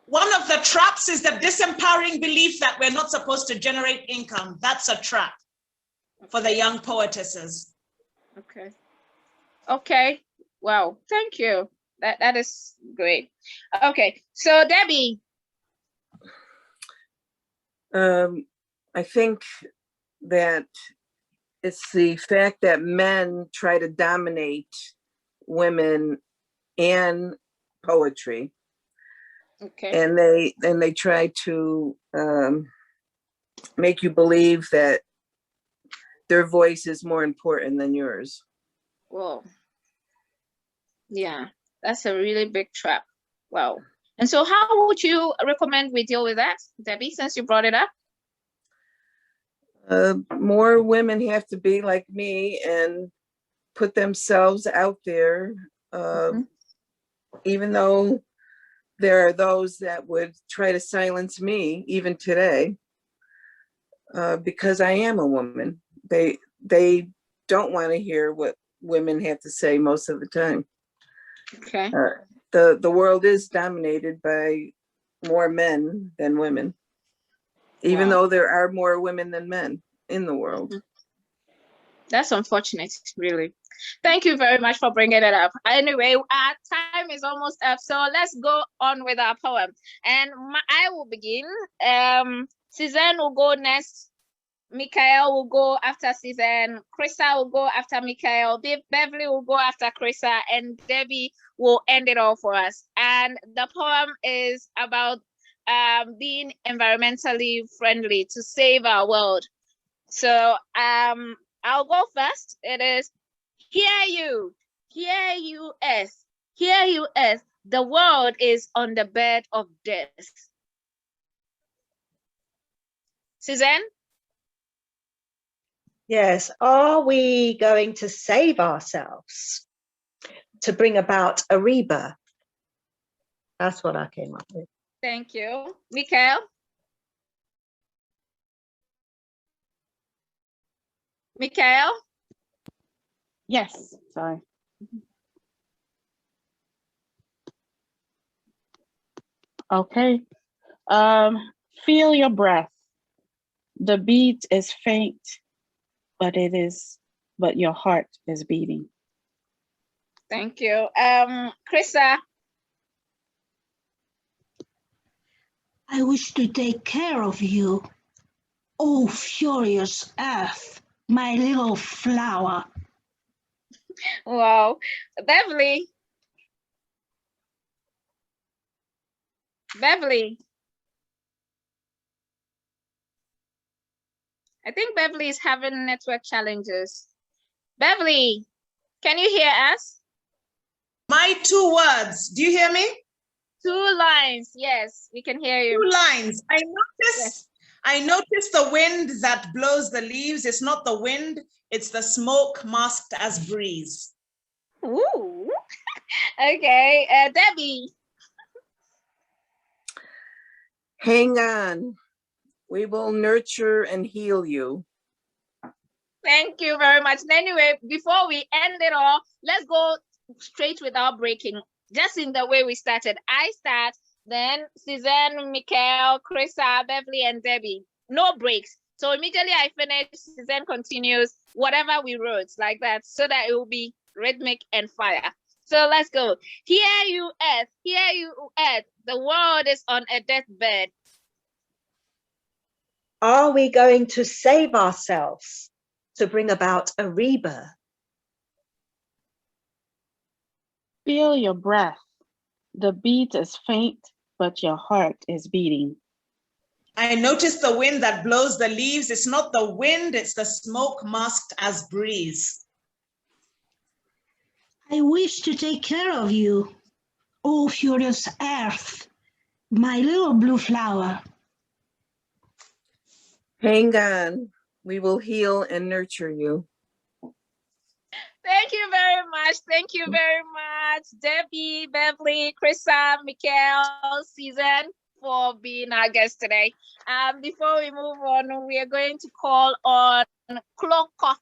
One of the traps is the disempowering belief that we're not supposed to generate income. That's a trap for the young poetesses. Okay. Okay. Wow. Thank you. That is great. Okay. So Debbie. I think that it's the fact that men try to dominate women in poetry. Okay. And they try to make you believe that their voice is more important than yours. Whoa. Yeah, that's a really big trap. Wow. And so how would you recommend we deal with that, Debbie, since you brought it up? More women have to be like me and put themselves out there, even though there are those that would try to silence me even today, because I am a woman. They don't want to hear what women have to say most of the time. Okay. The world is dominated by more men than women, even though there are more women than men in the world. That's unfortunate, really. Thank you very much for bringing it up. Anyway, our time is almost up, so let's go on with our poem. And I will begin. Suzanne will go next. Mikael will go after Suzanne. Krista will go after Mikael. Beverly will go after Krista, and Debbie will end it all for us. And the poem is about being environmentally friendly to save our world. So I'll go first. It is, hear you, S, hear you, S. The world is on the bed of death. Suzanne? Yes, are we going to save ourselves to bring about a rebirth? That's what I came up with. Thank you. Mikael? Mikael? Yes, sorry. Okay. Feel your breath. The beat is faint, but your heart is beating. Thank you. Krista? I wish to take care of you, oh furious earth, my little flower. Wow. Beverly? Beverly? I think Beverly is having network challenges. Beverly, can you hear us? My 2 words, do you hear me? 2 lines, yes, we can hear you. 2 lines. I noticed the wind that blows the leaves. It's not the wind, it's the smoke masked as breeze. Ooh. Okay, Debbie. Hang on. We will nurture and heal you. Thank you very much. Anyway, before we end it all, let's go straight without breaking, just in the way we started. I start, then Suzanne, Mikael, Krista, Beverly, and Debbie. No breaks. So immediately I finish, Suzanne continues, whatever we wrote, like that, so that it will be rhythmic and fire. So let's go. Hear you, Earth. Hear you, Earth. The world is on a deathbed. Are we going to save ourselves to bring about a rebirth? Feel your breath. The beat is faint, but your heart is beating. I noticed the wind that blows the leaves. It's not the wind, it's the smoke masked as breeze. I wish to take care of you, oh furious earth, my little blue flower. Hang on. We will heal and nurture you. Thank you very much. Thank you very much, Debbie, Beverly, Krista, Mikhail, Susan, for being our guest today. Before we move on, we are going to call on Kloko,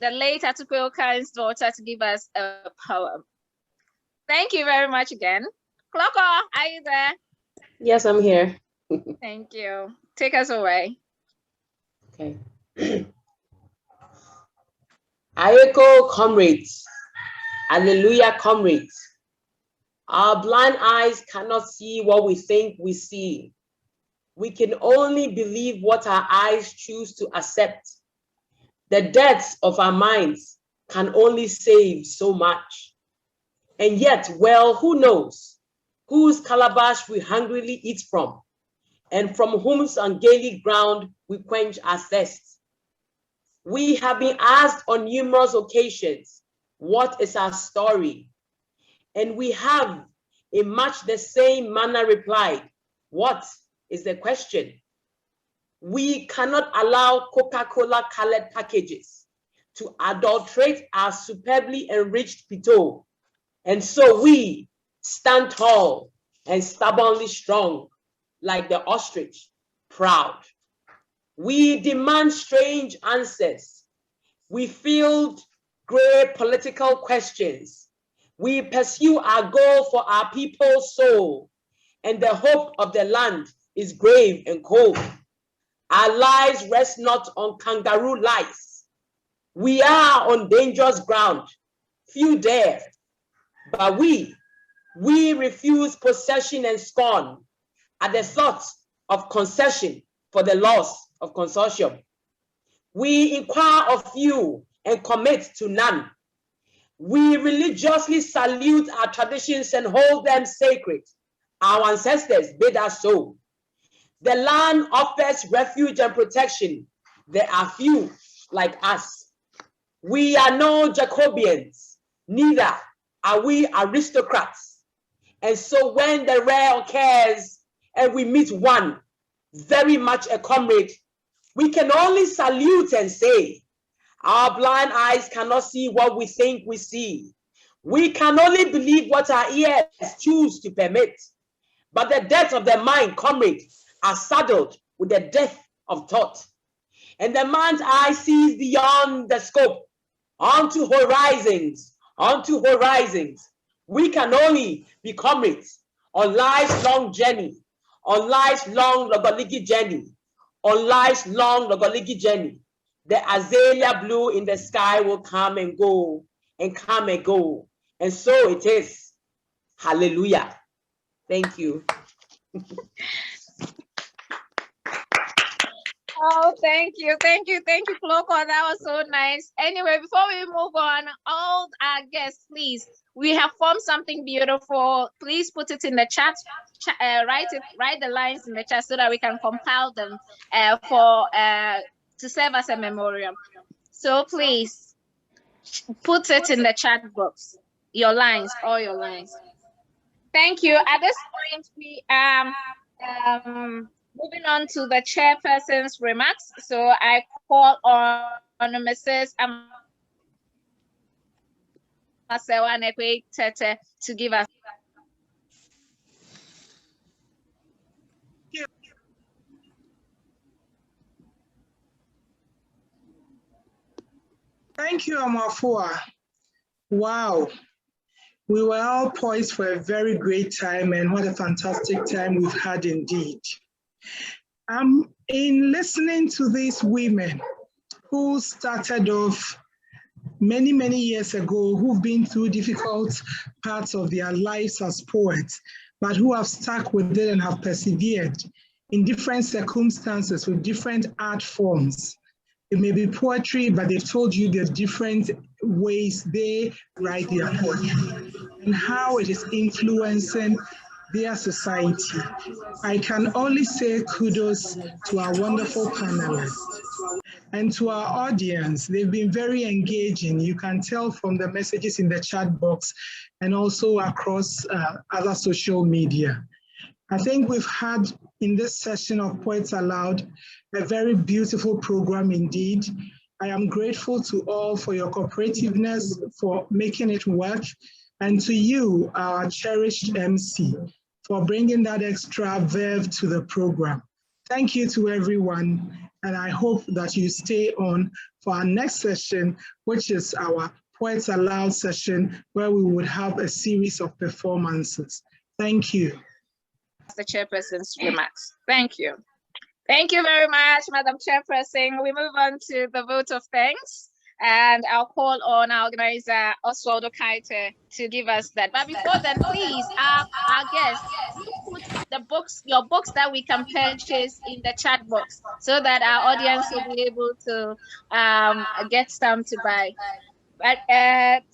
the late Atukwuka's daughter, to give us a poem. Thank you very much again. Kloko, are you there? Yes, I'm here. Thank you. Take us away. Okay. I echo comrades. Hallelujah, comrades. Our blind eyes cannot see what we think we see. We can only believe what our eyes choose to accept. The depths of our minds can only save so much. And yet, well, who knows whose calabash we hungrily eat from, and from whose ungainly ground we quench our thirst. We have been asked on numerous occasions, what is our story? And we have in much the same manner replied, what is the question? We cannot allow Coca-Cola colored packages to adulterate our superbly enriched pito. And so we stand tall and stubbornly strong, like the ostrich, proud. We demand strange answers. We field gray political questions. We pursue our goal for our people's soul, and the hope of the land is grave and cold. Our lives rest not on kangaroo lies. We are on dangerous ground. Few dare, but we refuse possession and scorn at the thought of concession for the loss of consortium. We inquire of you and commit to none. We religiously salute our traditions and hold them sacred. Our ancestors bid us so. The land offers refuge and protection. There are few like us. We are no Jacobians, neither are we aristocrats. And so when the rare occurs and we meet one, very much a comrade, we can only salute and say, our blind eyes cannot see what we think we see. We can only believe what our ears choose to permit. But the death of the mind, comrade, are saddled with the death of thought. And the man's eye sees beyond the scope, onto horizons, onto horizons. We can only be comrades on life's long journey, on life's long logoligi journey, on life's long logoligi journey. The azalea blue in the sky will come and go and come and go. And so it is. Hallelujah. Thank you. Oh, thank you, Kloko. That was so nice. Anyway, before we move on, all our guests, please, we have formed something beautiful. Please put it in the chat. Write the lines in the chat so that we can compile them to serve as a memoriam. So please put it in the chat box. Your lines, all your lines. Thank you. At this point, we moving on to the chairperson's remarks. So I call on Mrs. Amasewa Tete to give us. Thank you, Amafua. Wow. We were all poised for a very great time, and what a fantastic time we've had indeed. In listening to these women who started off many, many years ago, who've been through difficult parts of their lives as poets, but who have stuck with it and have persevered in different circumstances with different art forms. It may be poetry, but they've told you the different ways they write their poetry and how it is influencing their society. I can only say kudos to our wonderful panelists and to our audience. They've been very engaging. You can tell from the messages in the chat box and also across other social media. I think we've had in this session of Poets Aloud a very beautiful program indeed. I am grateful to all for your cooperativeness, for making it work, and to you, our cherished MC, for bringing that extra verve to the program. Thank you to everyone, and I hope that you stay on for our next session, which is our Poets Aloud session, where we would have a series of performances. Thank you. The chairperson's remarks. Thank you. Thank you very much, Madam Chairperson. We move on to the vote of thanks, and I'll call on our organizer, Oswaldo Kaite, to give us that. But before then, please, our guests, put the books, your books that we can purchase in the chat box so that our audience will be able to get some to buy. But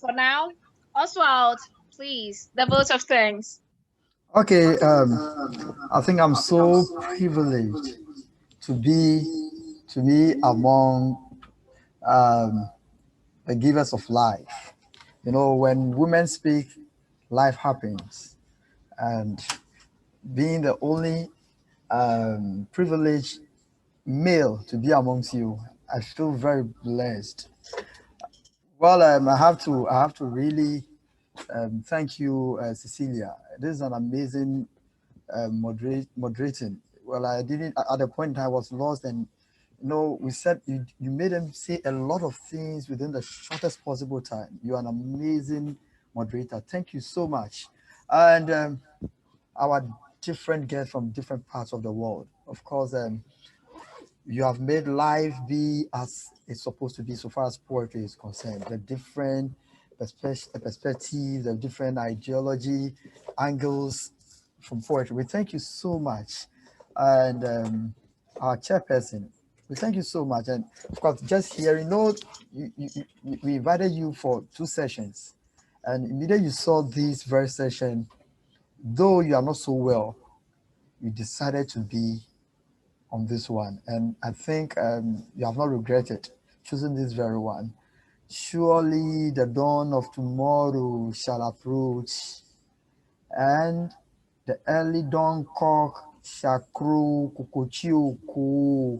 for now, Oswald, please, the vote of thanks. Okay, I think I'm so privileged to be among the givers of life. You know, when women speak, life happens, and being the only privileged male to be amongst you, I feel very blessed. Well, I have to really thank you, Cecilia. This is an amazing moderating. Well, I didn't at the point I was lost, and you know, we said you made them say a lot of things within the shortest possible time. You are an amazing moderator. Thank you so much. And our different guests from different parts of the world. Of course, you have made life be as it's supposed to be so far as poetry is concerned. The different perspectives, the different ideology, angles from poetry. We thank you so much. And our chairperson, we thank you so much. And of course, just hearing, we invited you for 2 sessions. And immediately you saw this very session, though you are not so well, you decided to be on this one. And I think you have not regretted choosing this very one. Surely the dawn of tomorrow shall approach, and the early dawn cock shall crow, kukuchioko,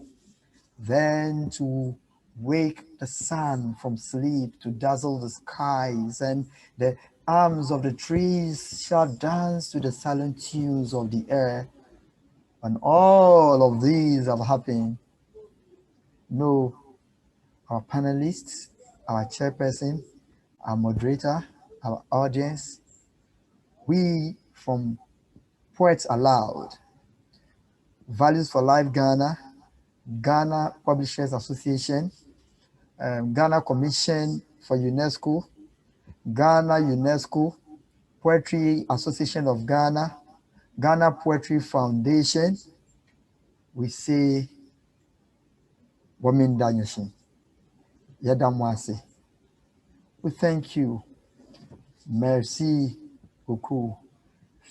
then to wake the sun from sleep to dazzle the skies, and the arms of the trees shall dance to the silent tunes of the air. And all of these have happened. No, our panelists, our chairperson, our moderator, our audience, we from Poets Aloud, Values for Life Ghana, Ghana Publishers Association, Ghana Commission for UNESCO, Ghana UNESCO, Poetry Association of Ghana, Ghana Poetry Foundation, we say, Women Danyoshin, Yadamwase. We thank you. Merci beaucoup.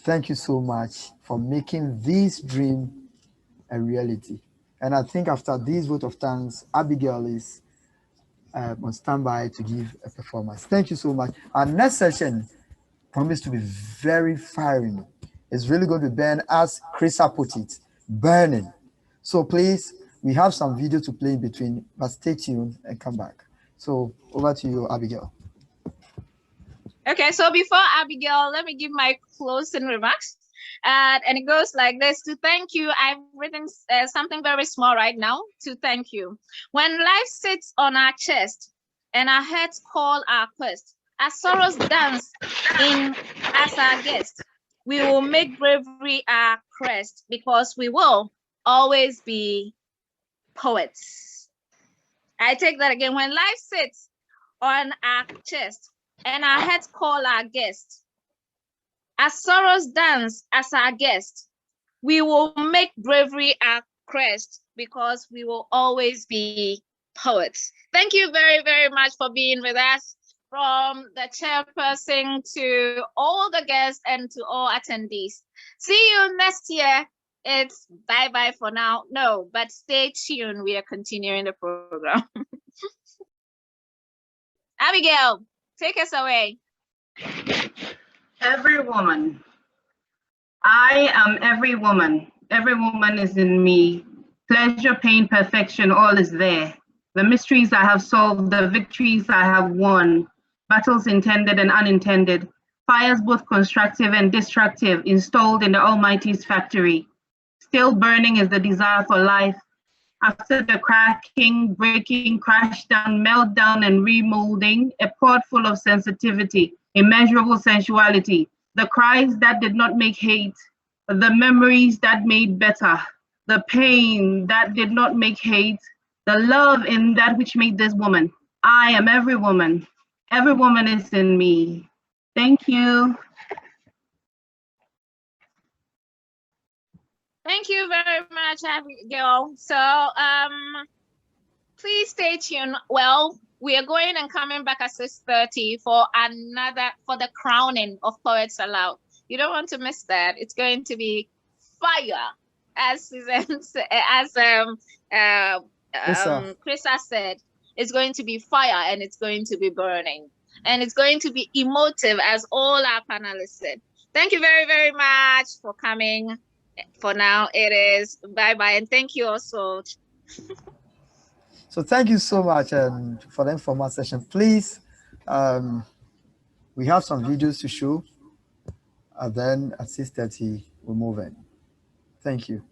Thank you so much for making this dream a reality. And I think after this vote of thanks, Abigail is on standby to give a performance. Thank you so much. Our next session promised to be very fiery. It's really going to burn, as Chrisa put it, burning. So please, we have some video to play in between, but stay tuned and come back. So over to you, Abigail. Okay, so before Abigail, let me give my closing remarks. And it goes like this: to thank you, I've written something very small right now, to thank you. When life sits on our chest and our heads call our quest, as sorrows dance in as our guest, we will make bravery our crest, because we will always be poets. I take that again. When life sits on our chest and our heads call our guest, as sorrows dance as our guest, we will make bravery our crest, because we will always be poets. Thank you very, very much for being with us, from the chairperson to all the guests and to all attendees. See you next year. It's bye-bye for now. No, but stay tuned. We are continuing the program. Abigail, take us away. Every woman I am every woman. Every woman is in me. Pleasure, pain, perfection, all is there. The mysteries I have solved, the victories I have won, battles intended and unintended, fires both constructive and destructive installed in the Almighty's factory. Still burning is the desire for life. After the cracking, breaking, crash down, meltdown, and remolding, a pot full of sensitivity, immeasurable sensuality, the cries that did not make hate, the memories that made better, the pain that did not make hate, the love in that which made this woman. I am every woman. Every woman is in me. Thank you. Thank you very much, Abigail. So please stay tuned. Well, we are going and coming back at 6:30 for the crowning of Poets Aloud. You don't want to miss that. It's going to be fire, as Krista said. It's going to be fire and it's going to be burning. And it's going to be emotive, as all our panelists said. Thank you very, very much for coming. For now, it is bye-bye. And thank you also. So thank you so much for the informal session. Please, we have some videos to show, and then at 6:30 we'll move in. Thank you.